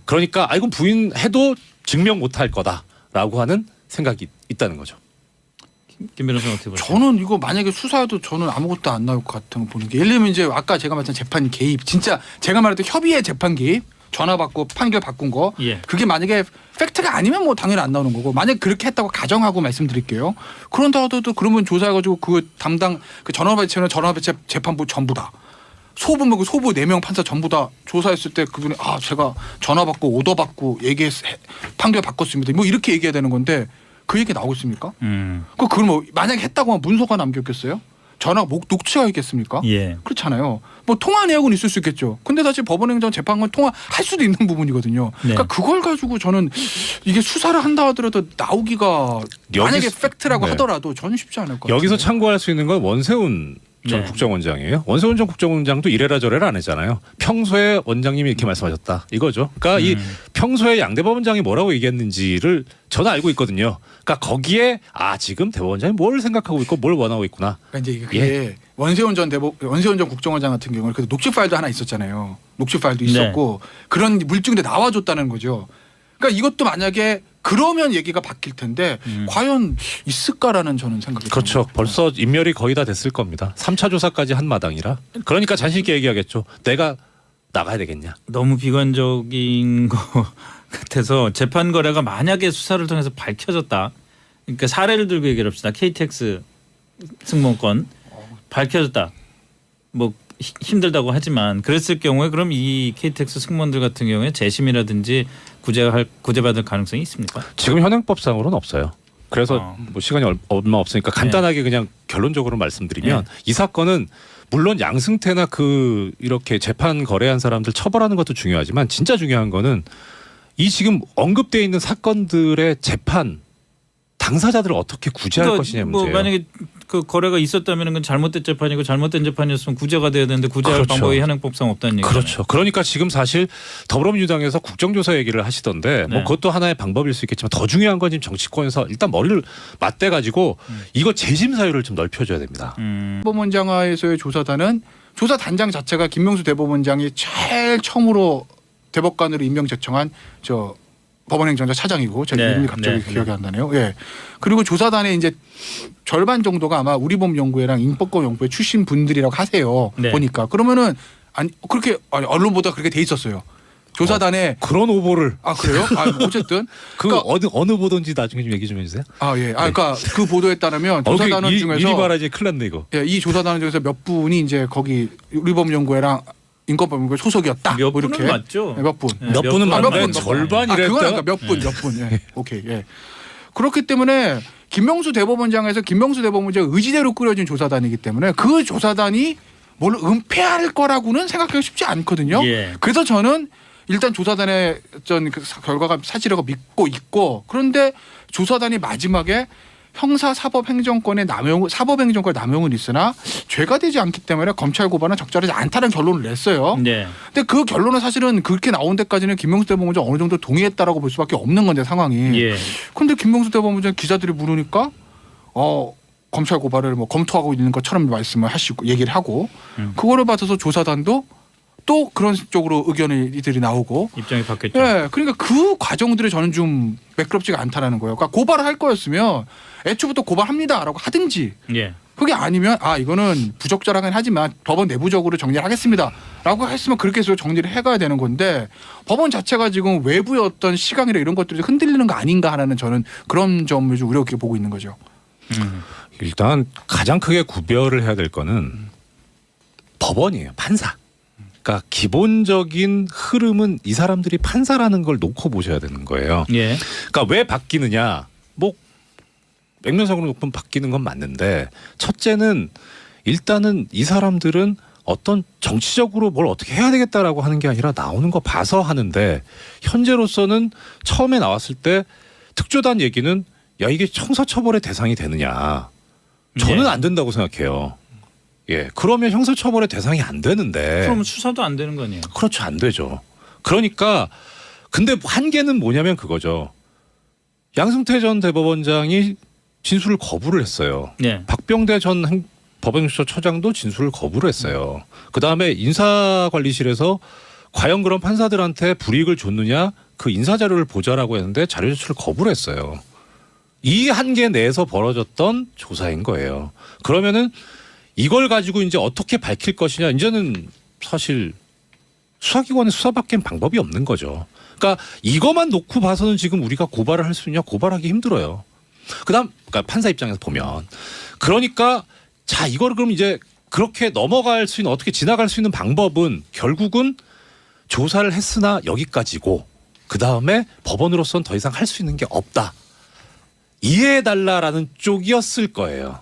Speaker 3: 그러니까 이건 부인해도 증명 못할 거다라고 하는 생각이 있다는 거죠.
Speaker 1: 김 변호사는 어떻게 보세요?
Speaker 2: 저는 이거 만약에 수사해도 저는 아무것도 안 나올 것 같은 거 보는 게, 예를 들면 이제 아까 제가 말했던 재판 개입, 진짜 제가 말했던 협의의 재판 개입, 전화 받고 판결 바꾼 거,
Speaker 1: 예.
Speaker 2: 그게 만약에 팩트가 아니면 뭐 당연히 안 나오는 거고, 만약 그렇게 했다고 가정하고 말씀드릴게요. 그런다 하더라도 그러면 조사해가지고 그 담당 그 전화배치는 전화배치 재판부 전부 다 소부 4명 판사 전부 다 조사했을 때 그분이 제가 전화 받고 오더 받고 판결 바꿨습니다. 뭐 이렇게 얘기해야 되는 건데 그 얘기 나오고 있습니까? 그걸 뭐 만약에 했다고 하면 문서가 남겼겠어요? 전화 녹취가 있겠습니까?
Speaker 1: 예.
Speaker 2: 그렇잖아요. 뭐 통화 내역은 있을 수 있겠죠. 근데 사실 법원행정 재판관 통화할 수도 있는 부분이거든요.
Speaker 1: 네.
Speaker 2: 그러니까 그걸 가지고 저는 이게 수사를 한다 하더라도 나오기가 만약에 팩트라고
Speaker 3: 네.
Speaker 2: 하더라도 저는 쉽지 않을 것 같아요.
Speaker 3: 여기서 참고할 수 있는 건 원세훈 전
Speaker 1: 네.
Speaker 3: 국정원장이에요. 원세훈 전 국정원장도 이래라 저래라 안 했잖아요. 평소에 원장님이 이렇게 말씀하셨다 이거죠. 그러니까 이 평소에 양 대법원장이 뭐라고 얘기했는지를 저는 알고 있거든요. 그러니까 거기에 지금 대법원장이 뭘 생각하고 있고 뭘 원하고 있구나.
Speaker 2: 그러니까 이제 그게 원세훈 전 국정원장 같은 경우는 그 녹취 파일도 하나 있었잖아요. 녹취 파일도 있었고 그런 물증도 나와줬다는 거죠. 그러니까 이것도 만약에 그러면 얘기가 바뀔 텐데 과연 있을까라는 저는 생각이
Speaker 3: 그렇죠.
Speaker 2: 듭니다.
Speaker 3: 벌써 인멸이 거의 다 됐을 겁니다. 3차 조사까지 한 마당이라. 그러니까 자신 있게 얘기하겠죠. 내가 나가야 되겠냐.
Speaker 1: 너무 비관적인 것 같아서 재판 거래가 만약에 수사를 통해서 밝혀졌다. 그러니까 사례를 들고 얘기를 합시다. KTX 승무원 밝혀졌다. 뭐 힘들다고 하지만 그랬을 경우에 그럼 이 KTX 승무원들 같은 경우에 재심이라든지 구제받을 가능성이 있습니까?
Speaker 3: 지금 현행법상으로는 없어요. 그래서 뭐 시간이 얼마 없으니까 간단하게 그냥 결론적으로 말씀드리면 이 사건은 물론 양승태나 이렇게 재판 거래한 사람들 처벌하는 것도 중요하지만 진짜 중요한 거는 이 지금 언급되어 있는 사건들의 재판 당사자들을 어떻게 구제할 것이냐 문제예요.
Speaker 1: 만약에 그 거래가 있었다면 그건 잘못된 재판이고 잘못된 재판이었으면 구제가 돼야 되는데 구제할 방법이 현행법상 없다는 얘기죠.
Speaker 3: 그렇죠. 그러니까 지금 사실 더불어민주당에서 국정조사 얘기를 하시던데 뭐 그것도 하나의 방법일 수 있겠지만 더 중요한 건 지금 정치권에서 일단 머리를 맞대 가지고 이거 재심 사유를 좀 넓혀줘야 됩니다.
Speaker 2: 대법원장하에서의 조사단은 조사단장 자체가 김명수 대법원장이 제일 처음으로 대법관으로 임명 제청한 법원행정처 차장이고 제가 이름이 갑자기 기억이 안 나네요. 예. 그리고 조사단의 이제 절반 정도가 아마 우리법연구회랑 인법권연구회 출신 분들이라고 하세요. 보니까 그러면은 그렇게 언론보다 그렇게 돼 있었어요. 조사단에
Speaker 3: 그런 오보를
Speaker 2: 그래요? 어쨌든
Speaker 3: 그러니까 어느 보도인지 나중에 좀 얘기 좀 해주세요.
Speaker 2: 예. 그러니까 그 보도에 따르면 조사단원 중에서
Speaker 3: 미리 말하지 큰일 났네 이거.
Speaker 2: 예, 이 조사단원 중에서 몇 분이 이제 거기 우리법연구회랑 인권법연구회 소속이었다.
Speaker 1: 몇
Speaker 2: 뭐
Speaker 1: 분은 맞죠?
Speaker 2: 몇 분.
Speaker 3: 몇 분은 맞는데 절반이랬다.
Speaker 2: 그건 몇 분. 예. 오케이. 예. 그렇기 때문에 김명수 대법원장에서 김명수 대법원장 의지대로 꾸려진 조사단이기 때문에 그 조사단이 뭘 은폐할 거라고는 생각하기 쉽지 않거든요. 그래서 저는 일단 조사단의 그 결과가 사실이라고 믿고 있고, 그런데 조사단이 마지막에 형사사법행정권의 사법행정권 남용은 있으나 죄가 되지 않기 때문에 검찰 고발은 적절하지 않다는 결론을 냈어요. 근데 그 결론은 사실은 그렇게 나온 데까지는 김명수 대법원장 어느 정도 동의했다라고 볼 수밖에 없는 건데 상황이. 그런데 김명수 대법원장 기자들이 물으니까 검찰 고발을 뭐 검토하고 있는 것처럼 말씀을 하시고 얘기를 하고 그거를 받아서 조사단도 또 그런 쪽으로 의견들이 나오고
Speaker 1: 입장이 바뀌었죠.
Speaker 2: 예, 그러니까 그 과정들이 저는 좀 매끄럽지가 않다라는 거예요. 그러니까 고발을 할 거였으면 애초부터 고발합니다라고 하든지, 그게 아니면 이거는 부적절하긴 하지만 법원 내부적으로 정리를 하겠습니다라고 했으면 그렇게 해서 정리를 해가야 되는 건데, 법원 자체가 지금 외부의 어떤 시각이나 이런 것들이 흔들리는 거 아닌가 하는 저는 그런 점을 좀 우려 깊게 보고 있는 거죠.
Speaker 3: 일단 가장 크게 구별을 해야 될 거는 법원이에요. 판사. 그러니까 기본적인 흐름은 이 사람들이 판사라는 걸 놓고 보셔야 되는 거예요. 그러니까 왜 바뀌느냐. 뭐 맥면상으로 높으면 바뀌는 건 맞는데, 첫째는 일단은 이 사람들은 어떤 정치적으로 뭘 어떻게 해야 되겠다라고 하는 게 아니라 나오는 거 봐서 하는데, 현재로서는 처음에 나왔을 때 특조단 얘기는 이게 형사처벌의 대상이 되느냐. 저는 안 된다고 생각해요. 그러면 형사처벌의 대상이 안 되는데.
Speaker 1: 그러면 수사도 안 되는 거 아니에요?
Speaker 3: 그렇죠. 안 되죠. 그러니까 근데 한계는 뭐냐면 그거죠. 양승태 전 대법원장이 진술을 거부를 했어요. 박병대 전 법원행정처장도 진술을 거부를 했어요. 그다음에 인사관리실에서 과연 그런 판사들한테 불이익을 줬느냐 그 인사자료를 보자라고 했는데 자료 제출을 거부를 했어요. 이 한계 내에서 벌어졌던 조사인 거예요. 그러면은 이걸 가지고 이제 어떻게 밝힐 것이냐 이제는 사실 수사기관의 수사밖엔 방법이 없는 거죠. 그러니까 이것만 놓고 봐서는 지금 우리가 고발을 할 수 있냐 고발하기 힘들어요. 그다음 그러니까 판사 입장에서 보면 그러니까 자 이거를 그럼 이제 그렇게 넘어갈 수 있는 어떻게 지나갈 수 있는 방법은 결국은 조사를 했으나 여기까지고 그다음에 법원으로서는 더 이상 할 수 있는 게 없다. 이해해달라라는 쪽이었을 거예요.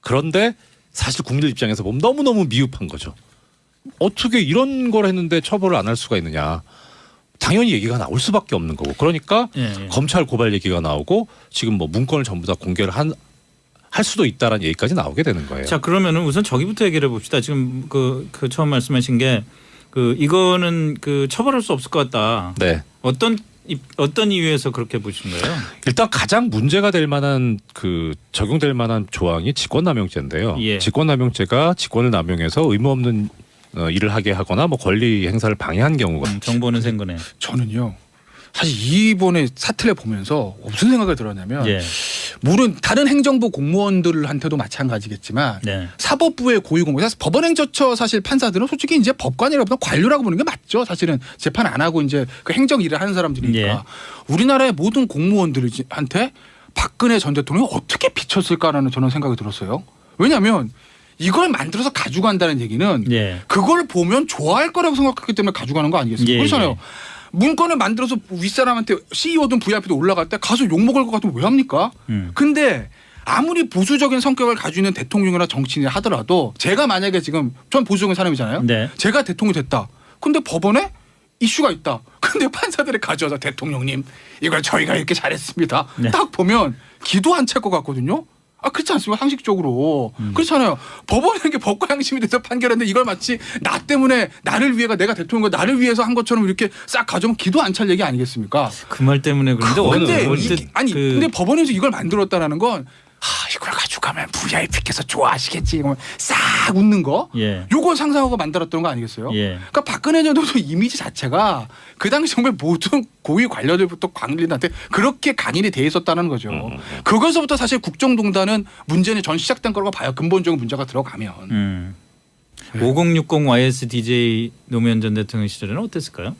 Speaker 3: 그런데 사실 국민들 입장에서 보면 너무너무 미흡한 거죠. 어떻게 이런 걸 했는데 처벌을 안 할 수가 있느냐. 당연히 얘기가 나올 수밖에 없는 거고. 그러니까 검찰 고발 얘기가 나오고 지금 뭐 문건을 전부 다 공개를 할 수도 있다라는 얘기까지 나오게 되는 거예요.
Speaker 1: 자 그러면은 우선 저기부터 얘기를 해봅시다. 지금 그 처음 말씀하신 게 이거는 처벌할 수 없을 것 같다.
Speaker 3: 네.
Speaker 1: 어떤 이유에서 그렇게 보신 거예요?
Speaker 3: 일단 가장 문제가 될 만한 적용될 만한 조항이 직권남용죄인데요.
Speaker 1: 예.
Speaker 3: 직권남용죄가 직권을 남용해서 의무 없는 일을 하게 하거나 뭐 권리 행사를 방해한 경우가
Speaker 1: 정보는 센 거네.
Speaker 2: 저는요. 사실 이번에 사태를 보면서 무슨 생각이 들었냐면 물론 다른 행정부 공무원들한테도 마찬가지겠지만 사법부의 고위공무원 사실 법원행정처 사실 판사들은 솔직히 이제 법관이라보다 관료라고 보는 게 맞죠. 사실은 재판 안 하고 이제 그 행정 일을 하는 사람들이니까 우리나라의 모든 공무원들한테 박근혜 전 대통령이 어떻게 비쳤을까라는 저는 생각이 들었어요. 왜냐하면 이걸 만들어서 가져간다는 얘기는 그걸 보면 좋아할 거라고 생각했기 때문에 가져가는 거 아니겠습니까? 그렇잖아요. 문건을 만들어서 윗사람한테 CEO든 VIP든 올라갈 때 가서 욕먹을 것 같으면 왜 합니까? 근데 아무리 보수적인 성격을 가지고 있는 대통령이나 정치인이 하더라도 제가 만약에 지금 전 보수적인 사람이잖아요. 제가 대통령이 됐다. 근데 법원에 이슈가 있다. 근데 판사들이 가져와서 대통령님 이걸 저희가 이렇게 잘했습니다. 딱 보면 기도 안 찰 것 같거든요. 그렇지 않습니까? 상식적으로. 그렇잖아요. 법원이 이렇게 법과 양심이 돼서 판결했는데 이걸 마치 나 때문에 나를 위해가 내가 대통령과 나를 위해서 한 것처럼 이렇게 싹 가져오면 기도 안 찰 얘기 아니겠습니까?
Speaker 1: 그 말 때문에 그런데
Speaker 2: 근데 법원에서 이걸 만들었다라는 건 이걸 가져가면 VIP께서 좋아하시겠지. 이러면 싹 웃는 거. 요거 상상하고 만들었던 거 아니겠어요? 그러니까 박근혜 전 대통령 이미지 자체가 그 당시 정말 모든 고위 관료들부터 관리인한테 그렇게 강인이 돼 있었다는 거죠. 그것서부터 사실 국정농단은 문제는 전 시작된 거라고 봐요. 근본적인 문제가 들어가면.
Speaker 1: 5060 YSDJ 노무현 전 대통령 시절에는 어땠을까요?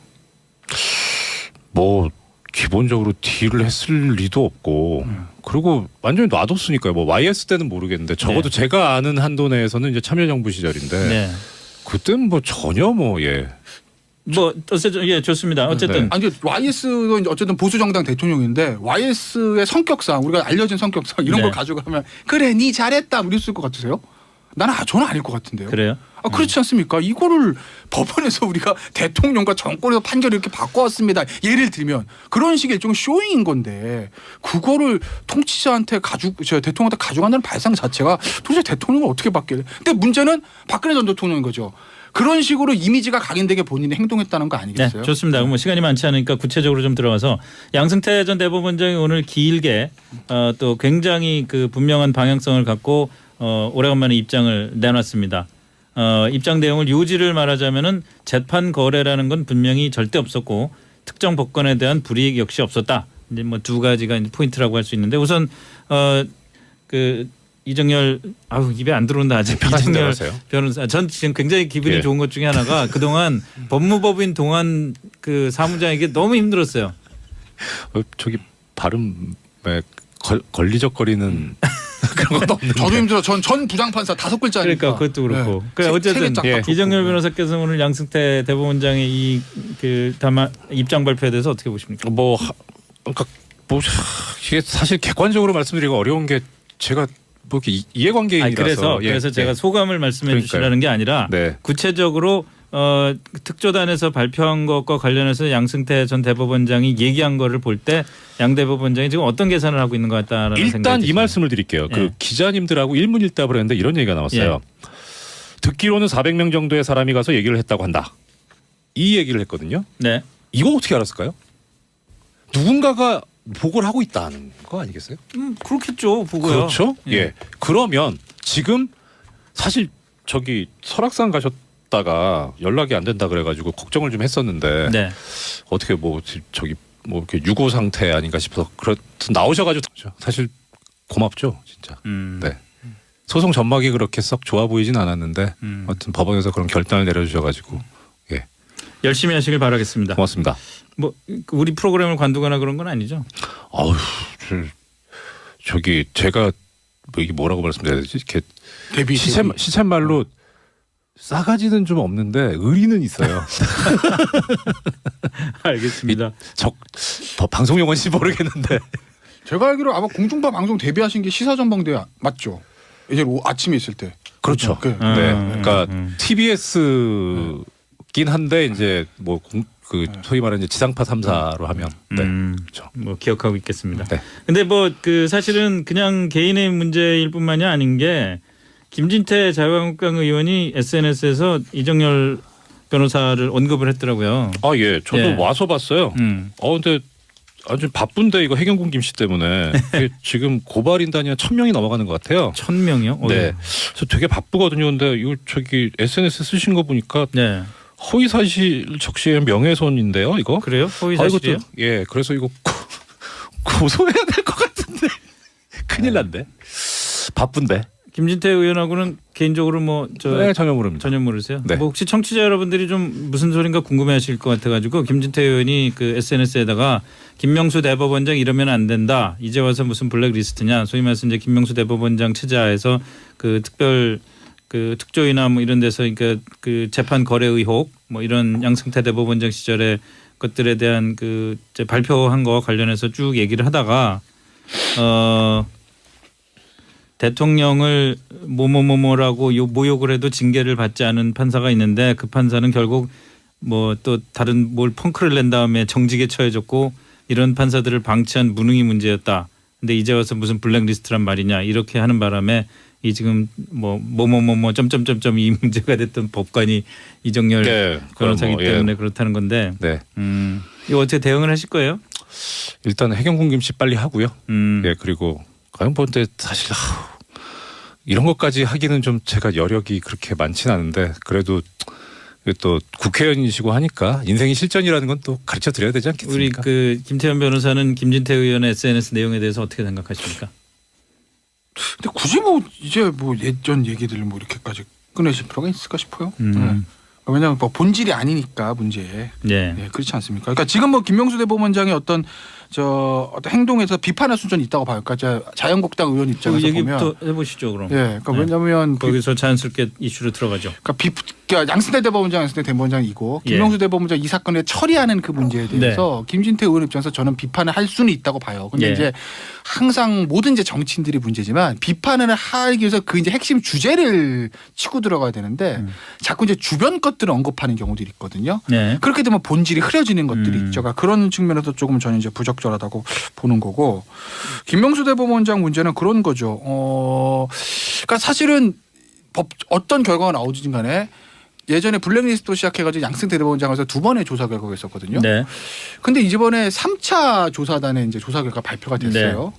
Speaker 3: 뭐 기본적으로 딜을 했을 리도 없고 그리고 완전히 놔뒀으니까요. 뭐 YS 때는 모르겠는데 적어도 제가 아는 한도 내에서는 이제 참여정부 시절인데 그때는 뭐 전혀 뭐
Speaker 1: 어쨌든 좋습니다. 어쨌든
Speaker 2: 아니 YS도 어쨌든 보수 정당 대통령인데 YS의 성격상 우리가 알려진 성격상 이런 걸 가져가면 그래 니 잘했다 이랬을 것 같으세요? 저는 아닐 것 같은데요.
Speaker 1: 그래요?
Speaker 2: 그렇지 않습니까? 이거를 법원에서 우리가 대통령과 정권에서 판결을 이렇게 바꿔왔습니다. 예를 들면 그런 식의 일종의 쇼잉인 건데 그거를 통치자한테 대통령한테 가져간다는 발상 자체가 도대체 대통령을 어떻게 바뀌래? 근데 문제는 박근혜 전 대통령인 거죠. 그런 식으로 이미지가 각인되게 본인이 행동했다는 거 아니겠어요?
Speaker 1: 네, 좋습니다. 뭐 시간이 많지 않으니까 구체적으로 좀 들어가서 양승태 전 대법원장이 오늘 길게 또 굉장히 분명한 방향성을 갖고 오래간만에 입장을 내놨습니다. 입장 내용을 요지를 말하자면은 재판 거래라는 건 분명히 절대 없었고 특정 법관에 대한 불이익 역시 없었다. 이제 뭐 두 가지가 이제 포인트라고 할 수 있는데 우선 이정열 입에 안 들어온다 아직. 이정열 변호사 전 지금 굉장히 기분이 좋은 것 중에 하나가 그동안 법무법인 동안 사무장에게 너무 힘들었어요.
Speaker 3: 저기 발음에 걸리적거리는 그런 것도 없는데.
Speaker 2: 저도 힘들어. 전 부장판사 5글자니까.
Speaker 1: 그러니까 그것도 그렇고. 어쨌든 이정열 변호사께서 오늘 양승태 대법원장의 입장 발표에 대해서 어떻게 보십니까?
Speaker 3: 이게 사실 객관적으로 말씀드리기가 어려운 게 제가 뭐 이렇게 이해관계인이라서
Speaker 1: 그래서 제가 소감을 말씀해 주시라는 게 아니라 구체적으로 특조단에서 발표한 것과 관련해서 양승태 전 대법원장이 얘기한 거를 볼 때 양 대법원장이 지금 어떤 계산을 하고 있는 것 같다라는 생각이
Speaker 3: 일단 이 말씀을 드릴게요. 기자님들하고 일문일답을 했는데 이런 얘기가 나왔어요. 듣기로는 400명 정도의 사람이 가서 얘기를 했다고 한다. 이 얘기를 했거든요. 이거 어떻게 알았을까요? 누군가가 보고를 하고 있다는 거 아니겠어요?
Speaker 1: 그렇겠죠. 보고요.
Speaker 3: 그렇죠. 그러면 지금 사실 저기 설악산 가셨다가 연락이 안 된다 그래가지고 걱정을 좀 했었는데
Speaker 1: 네.
Speaker 3: 어떻게 뭐 저기 뭐 이렇게 유고 상태 아닌가 싶어서 나오셔가지고 사실 고맙죠 진짜. 네. 소송 전막이 그렇게 썩 좋아 보이진 않았는데 아무튼 법원에서 그런 결단을 내려주셔가지고 예.
Speaker 1: 열심히 하시길 바라겠습니다.
Speaker 3: 고맙습니다.
Speaker 1: 뭐 우리 프로그램을 관두거나 그런 건 아니죠?
Speaker 3: 아우 저기 제가 뭐 이게 뭐라고 말씀드려야 되지? 이렇게 시쳇말로 싸가지는 좀 없는데 의리는 있어요.
Speaker 1: 알겠습니다.
Speaker 3: 방송 용어인지 모르겠는데
Speaker 2: 제가 알기로 아마 공중파 방송 데뷔하신 게 시사전망대 맞죠? 이제 아침에 있을 때.
Speaker 3: 그렇죠.
Speaker 2: 네.
Speaker 3: 그러니까 TBS긴 한데 이제 뭐 소위 말하는 지상파 3사로 하면 그렇죠.
Speaker 1: 뭐 기억하고 있겠습니다.
Speaker 3: 네.
Speaker 1: 근데 뭐 사실은 그냥 개인의 문제일 뿐만이 아닌 게 김진태 자유한국당 의원이 SNS에서 이정열 변호사를 언급을 했더라고요.
Speaker 3: 아 예, 저도 와서 봤어요. 근데 아주 바쁜데 이거 해경군 김씨 때문에 지금 고발인단이 한 1,000명이 넘어가는 것 같아요.
Speaker 1: 1,000명이요?
Speaker 3: 네, 그래서 되게 바쁘거든요. 근데 이거 저기 SNS 쓰신 거 보니까
Speaker 1: 네.
Speaker 3: 허위사실 적시의 명예훼손인데요, 이거?
Speaker 1: 그래요? 허위사실이요?
Speaker 3: 예, 그래서 이거 고소해야 될 것 같은데 큰일 났네. 바쁜데.
Speaker 1: 김진태 의원하고는 개인적으로
Speaker 3: 네, 전혀 모릅니다.
Speaker 1: 전혀 모르세요?
Speaker 3: 네.
Speaker 1: 뭐 혹시 청취자 여러분들이 좀 무슨 소린가 궁금해하실 것 같아가지고 김진태 의원이
Speaker 2: 네.
Speaker 1: SNS에다가 김명수 대법원장 이러면 안 된다. 이제 와서 무슨 블랙리스트냐. 소위 말해서 이제 김명수 대법원장 체제하에서 특조위나 뭐 이런 데서 그러니까 재판 거래 의혹 뭐 이런 양승태 대법원장 시절의 것들에 대한 이제 발표한 거 관련해서 쭉 얘기를 하다가 대통령을 뭐뭐뭐뭐라고 모욕을 해도 징계를 받지 않은 판사가 있는데 그 판사는 결국 뭐 또 다른 뭘 펑크를 낸 다음에 정직에 처해졌고 이런 판사들을 방치한 무능이 문제였다. 근데 이제 와서 무슨 블랙리스트란 말이냐 이렇게 하는 바람에 이 지금 뭐뭐뭐뭐 점점점점 이 문제가 됐던 법관이 이정열
Speaker 3: 네,
Speaker 1: 변호사이기 때문에 그렇다는 건데
Speaker 3: 네.
Speaker 1: 이거 어떻게 대응을 하실 거예요?
Speaker 3: 일단 해경군 김씨 빨리 하고요. 예, 그리고 과연 근데 사실 이런 것까지 하기는 좀 제가 여력이 그렇게 많지는 않은데 그래도 또 국회의원이시고 하니까 인생이 실전이라는 건 또 가르쳐 드려야 되지 않겠습니까?
Speaker 1: 우리 김태현 변호사는 김진태 의원의 SNS 내용에 대해서 어떻게 생각하십니까?
Speaker 2: 근데 굳이 이제 예전 얘기들을 이렇게까지 꺼내실 필요가 있을까 싶어요. 왜냐하면 본질이 아니니까 문제에.
Speaker 1: 네.
Speaker 2: 네, 그렇지 않습니까? 그러니까 지금 김명수 대법원장의 어떤 행동에서 비판할 수준이 있다고 봐요. 그러니까 자유한국당 의원 입장에서
Speaker 1: 얘기부터
Speaker 2: 보면
Speaker 1: 해보시죠 그럼.
Speaker 2: 예, 그러니까 왜냐하면
Speaker 1: 거기서 자연스럽게 이슈로 들어가죠.
Speaker 2: 그러니까 양승태 대법원장, 양승태 대법원장이고 김명수 대법원장 이 사건을 처리하는 그 문제에 대해서 김진태 의원 입장에서 저는 비판을 할 수는 있다고 봐요. 근데 이제 항상 모든 이제 정치인들이 문제지만 비판을 하기 위해서 이제 핵심 주제를 치고 들어가야 되는데 자꾸 이제 주변 것들을 언급하는 경우들이 있거든요.
Speaker 1: 네.
Speaker 2: 그렇게 되면 본질이 흐려지는 것들이 있죠. 그러니까 그런 측면에서 조금 저는 이제 부적절하다고 보는 거고 김명수 대법원장 문제는 그런 거죠. 그러니까 사실은 어떤 결과가 나오든 간에 예전에 블랙리스트로 시작해가지고 양승태 대법원장에서 2번의 조사 결과가 있었거든요.
Speaker 1: 네.
Speaker 2: 근데 이번에 3차 조사단의 이제 조사 결과 발표가 됐어요.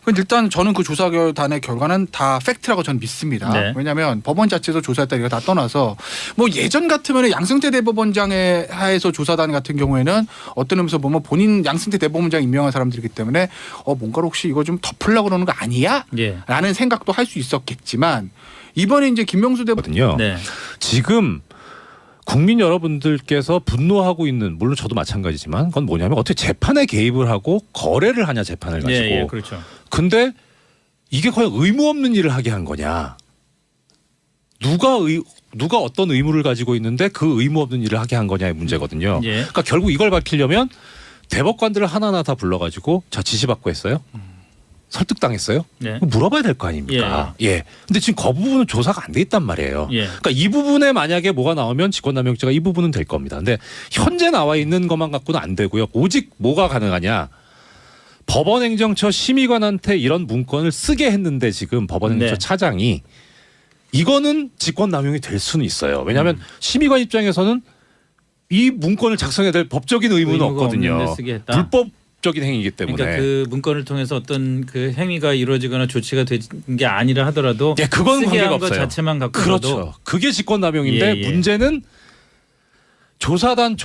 Speaker 2: 근데 일단 저는 그 조사단의 결과는 다 팩트라고 저는 믿습니다.
Speaker 1: 네.
Speaker 2: 왜냐하면 법원 자체에서 조사했다 이거 다 떠나서 예전 같으면 양승태 대법원장의 하에서 조사단 같은 경우에는 어떤 의미에서 보면 본인 양승태 대법원장 임명한 사람들이기 때문에 뭔가를 혹시 이거 좀 덮으려고 그러는 거 아니야? 라는 생각도 할 수 있었겠지만 이번에 이제 김명수 대법원장요.
Speaker 3: 지금 국민 여러분들께서 분노하고 있는 물론 저도 마찬가지지만 그건 뭐냐면 어떻게 재판에 개입을 하고 거래를 하냐 재판을 가지고.
Speaker 1: 그렇죠.
Speaker 3: 근데 이게 과연 의무 없는 일을 하게 한 거냐. 누가 어떤 의무를 가지고 있는데 그 의무 없는 일을 하게 한 거냐의 문제거든요. 그러니까 결국 이걸 밝히려면 대법관들을 하나하나 다 불러가지고 자 지시받고 했어요. 설득당했어요? 물어봐야 될 거 아닙니까? 근데 지금 그 부분은 조사가 안 돼 있단 말이에요. 그러니까 이 부분에 만약에 뭐가 나오면 직권남용죄가 이 부분은 될 겁니다. 근데 현재 나와 있는 것만 갖고는 안 되고요. 오직 뭐가 가능하냐? 법원행정처 심의관한테 이런 문건을 쓰게 했는데 지금 법원행정처 차장이 이거는 직권남용이 될 수는 있어요. 왜냐하면 심의관 입장에서는 이 문건을 작성해야 될 법적인 의무는 없거든요. 불법 불법적인 행위이기 때문에
Speaker 1: 그러니까 그 문건을 통해서 어떤 그 행위가 이루어지거나 조치가 된 게 아니라 하더라도
Speaker 3: 예, 그건
Speaker 1: 쓰게
Speaker 3: 관계가
Speaker 1: 한 것
Speaker 3: 없어요.
Speaker 1: 자체만 갖고
Speaker 3: 그렇죠. 그게 직권남용인데
Speaker 1: 예.
Speaker 3: 문제는 특조단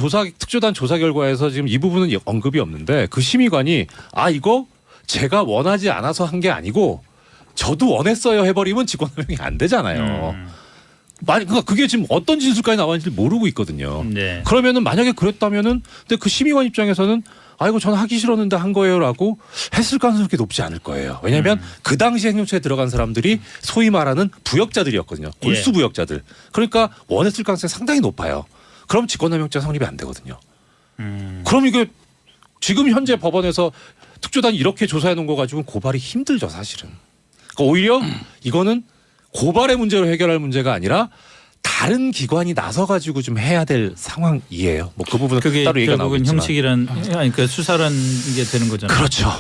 Speaker 3: 조사 결과에서 지금 이 부분은 언급이 없는데 그 심의관이 이거 제가 원하지 않아서 한 게 아니고 저도 원했어요 해버리면 직권남용이 안 되잖아요. 그러니까 그게 지금 어떤 진술까지 나왔는지 모르고 있거든요.
Speaker 1: 네.
Speaker 3: 그러면은 만약에 그랬다면은 근데 그 심의관 입장에서는 이거 저는 하기 싫었는데 한 거예요라고 했을 가능성이 그렇게 높지 않을 거예요. 왜냐하면 그 당시 행정처에 들어간 사람들이 소위 말하는 부역자들이었거든요. 골수 부역자들. 그러니까 원했을 가능성이 상당히 높아요. 그럼 직권남용죄 성립이 안 되거든요. 그럼 이게 지금 현재 법원에서 특조단이 이렇게 조사해 놓은 거 가지고는 고발이 힘들죠, 사실은. 그러니까 오히려 이거는 고발의 문제로 해결할 문제가 아니라 다른 기관이 나서 가지고 좀 해야 될 상황이에요. 뭐 그 부분은
Speaker 1: 그게
Speaker 3: 따로 얘기가
Speaker 1: 결국은
Speaker 3: 나오겠지만.
Speaker 1: 형식이란 그러니까 수사란 게 되는 거잖아요.
Speaker 3: 그렇죠.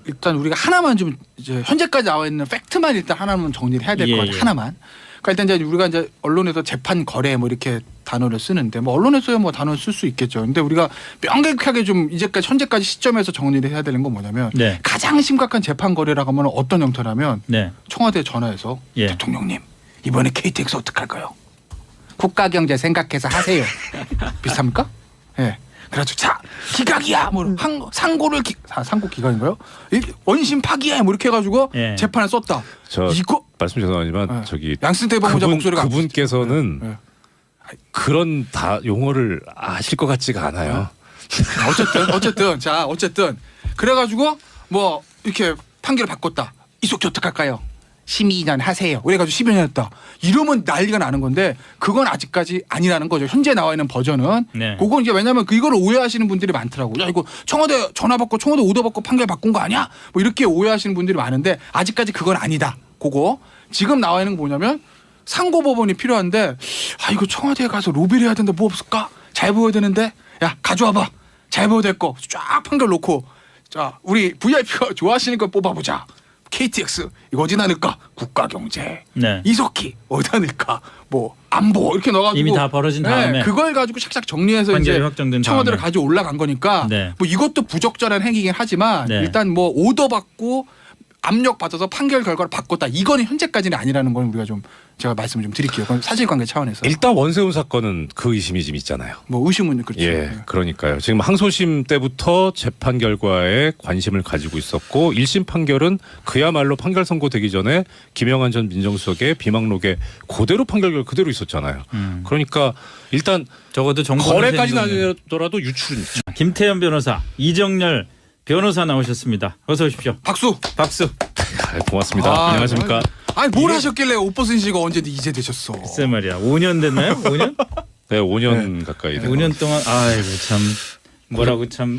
Speaker 2: 일단 우리가 하나만 좀 이제 현재까지 나와 있는 팩트만 일단 하나만 정리를 해야 될 것 같아요. 하나만. 그러니까 일단 이제 우리가 이제 언론에서 재판 거래 뭐 이렇게 단어를 쓰는데 뭐 언론에서야 뭐 단어를 쓸 수 있겠죠. 근데 우리가 명백하게 좀 이제까지 현재까지 시점에서 정리를 해야 되는 건 뭐냐면 가장 심각한 재판 거래라고 하면 어떤 형태라면 청와대 전화해서 대통령님 이번에 KTX 어떡할까요? 국가경제 생각해서 하세요. 비슷합니까? 예. 그래가지고 자 기각이야 뭐 상고를 상고 기각인가요? 원심 파기야 뭐 이렇게 해가지고 재판에 썼다.
Speaker 3: 이거 말씀 죄송하지만 저기
Speaker 2: 양승 대법원장 목소리가
Speaker 3: 그분께서는 그런 용어를 아실 것 같지가 않아요.
Speaker 2: 어쨌든 그래가지고 뭐 이렇게 판결을 바꿨다. 이속기 어떡할까요? 12년 하세요. 그래가지고 12년 했다. 이러면 난리가 나는 건데 그건 아직까지 아니라는 거죠. 현재 나와 있는 버전은. 그건 이제 왜냐하면 이거를 오해하시는 분들이 많더라고요. 야 이거 청와대 전화 받고 청와대 오더 받고 판결 바꾼 거 아니야? 뭐 이렇게 오해하시는 분들이 많은데 아직까지 그건 아니다. 그거 지금 나와 있는 거 뭐냐면 상고법원이 필요한데 이거 청와대에 가서 로비를 해야 되는데 뭐 없을까? 잘 보여야 되는데 야 가져와봐. 잘 보여야 될 거 쫙 판결 놓고 자 우리 VIP가 좋아하시는 거 뽑아보자. KTX 이거 어디다 넣을까? 국가경제. 이석기 어디다 넣을까? 뭐 안보 이렇게 넣어가지고
Speaker 1: 이미 다 벌어진 다음에
Speaker 2: 그걸 가지고 샥샥 정리해서 이제 청와대를 가져 올라간 거니까 뭐 이것도 부적절한 행위긴 하지만 일단 뭐 오더 받고 압력 받아서 판결 결과를 바꿨다. 이거는 현재까지는 아니라는 건 우리가 좀 제가 말씀을 좀 드릴게요. 그건 사실관계 차원에서.
Speaker 3: 일단 원세훈 사건은 그 의심이 좀 있잖아요.
Speaker 2: 뭐 의심은 그렇죠.
Speaker 3: 그러니까요. 지금 항소심 때부터 재판 결과에 관심을 가지고 있었고 1심 판결은 그야말로 판결 선고되기 전에 김영한 전 민정수석의 비망록에 그대로 판결 그대로 있었잖아요. 그러니까 일단
Speaker 1: 적어도
Speaker 3: 거래까지는 아니더라도 유출은 있죠.
Speaker 1: 김태현 변호사, 이정열 변호사 나오셨습니다. 어서 오십시오.
Speaker 2: 박수.
Speaker 3: 고맙습니다. 안녕하십니까.
Speaker 2: 뭘 하셨길래 옷 벗은 지가 언제 이제 되셨어?
Speaker 1: 글쎄 말이야. 5년 됐나요? 5년?
Speaker 3: 네, 5년 가까이 됐어요.
Speaker 1: 5년 동안 참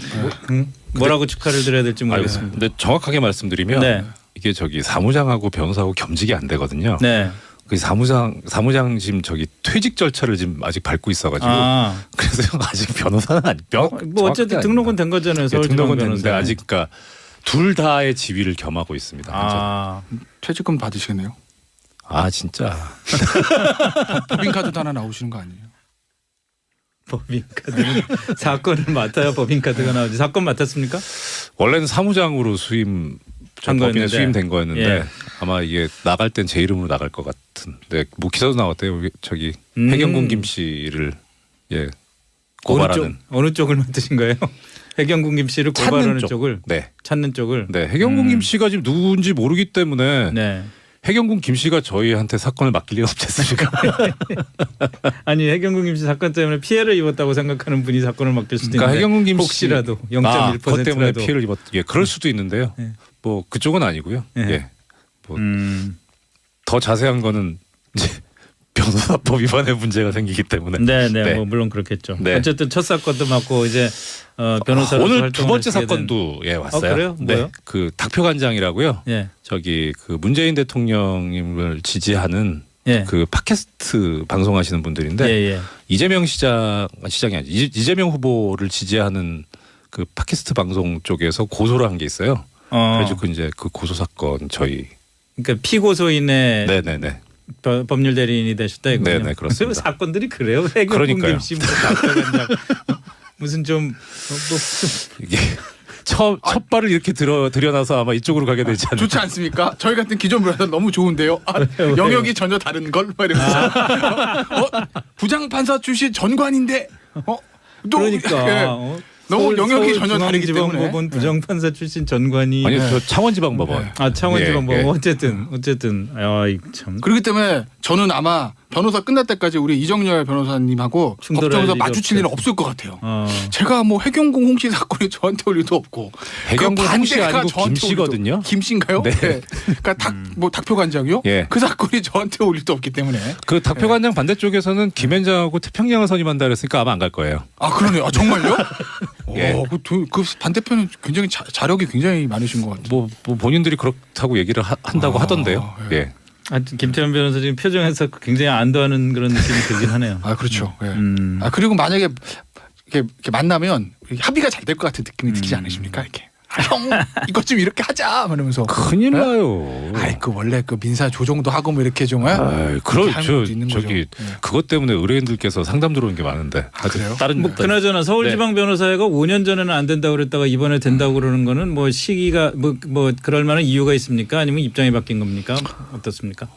Speaker 1: 뭐라고 축하를 드려야 될지 모르겠습니다.
Speaker 3: 근데 정확하게 말씀드리면 이게 사무장하고 변호사하고 겸직이 안 되거든요. 그 사무장 지금 퇴직 절차를 지금 아직 밟고 있어가지고 그래서 아직 변호사는
Speaker 1: 뭐 어쨌든 등록은 된 거잖아요.
Speaker 3: 등록은 됐는데 아직 그러니까 둘 다의 지위를 겸하고 있습니다.
Speaker 2: 퇴직금 받으시겠네요.
Speaker 3: 진짜.
Speaker 2: 법인카드도 하나 나오시는 거 아니에요?
Speaker 1: 법인카드는 사건을 맡아야 법인카드가 나오지. 사건 맡았습니까?
Speaker 3: 원래는 사무장으로 법인에 수임된 거였는데 아마 이게 나갈 땐 제 이름으로 나갈 것 같은데 뭐 기사도 나왔대요. 해경군 김 씨를 고발하는
Speaker 1: 어느 쪽을 맡으신 거예요? 해경군 김 씨를 고발하는 쪽을 찾는 쪽을.
Speaker 3: 해경군 김 씨가 지금 누군지 모르기 때문에 해경군 김 씨가 저희한테 사건을 맡길 리가 없지 않습니까?
Speaker 1: 아니 해경군 김 씨 사건 때문에 피해를 입었다고 생각하는 분이 사건을 맡길 수도 있는데
Speaker 3: 해경군 김 씨
Speaker 1: 혹시라도 0.1%라도
Speaker 3: 그것 때문에 피해를 그럴 수도 있는데요. 뭐 그쪽은 아니고요. 더 자세한 거는 이제 변호사법 위반의 문제가 생기기 때문에.
Speaker 1: 뭐 물론 그렇겠죠. 어쨌든 첫 사건도 맡고 이제 변호사로
Speaker 3: 오늘 두 번째 사건도 왔어요.
Speaker 1: 그래요? 뭐요?
Speaker 3: 그 닥표간장이라고요. 그 문재인 대통령님을 지지하는 그 팟캐스트 방송하시는 분들인데 이재명 시장이 아니죠. 이재명 후보를 지지하는 그 팟캐스트 방송 쪽에서 고소를 한 게 있어요. 그래서 이제 그 고소 사건 저희. 그러니까
Speaker 1: 피고소인의 법률 대리인이 되셨다 이거요.
Speaker 3: 네, 그렇습니다.
Speaker 1: 사건들이 그래요. 해경군 김씨 무슨 좀
Speaker 3: 이게 첫 발을 이렇게 들여놔서 아마 이쪽으로 가게 되지 않을까.
Speaker 2: 좋지 않습니까? 저희 같은 기존 변호사 너무 좋은데요. 영역이 전혀 다른 걸 말이면서 부장 판사 출신 전관인데 또
Speaker 1: 그러니까
Speaker 2: 예. 너무 영역이 전혀 다르기 때문에
Speaker 1: 중앙지방법원 부장판사 출신 전관이
Speaker 3: 아니 저 창원지방법원.
Speaker 1: 창원지방법원
Speaker 3: 예.
Speaker 1: 어쨌든 참.
Speaker 2: 그렇기 때문에 저는 아마 변호사 끝날 때까지 우리 이정열 변호사님하고 법정에서 마주칠 일은 없을 것 같아요. 제가 뭐 해경공 홍씨 사건이 저한테 올 일도 없고
Speaker 3: 해경공 홍씨
Speaker 2: 반대가
Speaker 3: 아니고
Speaker 2: 저한테
Speaker 3: 김씨거든요.
Speaker 2: 김씨인가요?
Speaker 3: 네.
Speaker 2: 네. 그러니까 닥표 관장이요?
Speaker 3: 예.
Speaker 2: 그 사건이 저한테 올 일도 없기 때문에
Speaker 3: 그 닥표 관장 반대쪽에서는 김현장하고 태평양을 선임한다 그랬으니까 아마 안 갈 거예요.
Speaker 2: 아 그러네요. 아, 정말요?
Speaker 3: 예.
Speaker 2: 그 반대편은 굉장히 자력이 굉장히 많으신 것 같아요.
Speaker 3: 뭐 본인들이 그렇다고 얘기를 한다고 하던데요.
Speaker 2: 예.
Speaker 3: 예.
Speaker 1: 김태현 변호사 지금 표정에서 굉장히 안도하는 그런 느낌이 들긴 하네요.
Speaker 2: 아 그렇죠. 예. 그리고 만약에 이렇게 만나면 합의가 잘 될 것 같은 느낌이 들지 않으십니까? 이렇게 형 이것 좀 이렇게 하자 이러면서
Speaker 3: 큰일 나요.
Speaker 2: 아이 그 원래 그 민사 조정도 하고 뭐 이렇게 좀
Speaker 3: 저기 그것 때문에 의뢰인들께서 상담 들어오는 게 많은데.
Speaker 2: 그래요?
Speaker 3: 다른
Speaker 1: 그나저나 서울지방변호사회가 5년 전에는 안 된다고 그랬다가 이번에 된다고 그러는 거는 뭐 시기가 뭐 그럴 만한 이유가 있습니까? 아니면 입장이 바뀐 겁니까? 어떻습니까?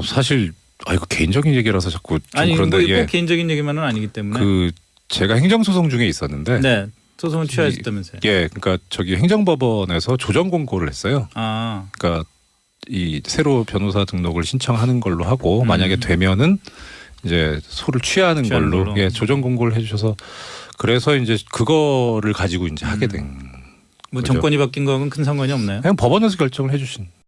Speaker 3: 사실 이거 개인적인 얘기라서 자꾸 좀
Speaker 1: 아니
Speaker 3: 그런데
Speaker 1: 꼭 개인적인 얘기만은 아니기 때문에
Speaker 3: 그 제가 행정소송 중에 있었는데
Speaker 1: 네. 소송을 취하했다면서요?
Speaker 3: 예, 그러니까 저기 행정법원에서 조정 공고를 했어요. 그러니까 이 새로 변호사 등록을 신청하는 걸로 하고 만약에 되면은 이제 소를 취하는 걸로 예, 조정 공고를 해주셔서 그래서 이제 그거를 가지고 이제 하게 된.
Speaker 1: 뭐
Speaker 3: 거죠.
Speaker 1: 정권이 바뀐 거하고는 큰 상관이 없나요?
Speaker 3: 그냥 법원에서 결정을 해주신.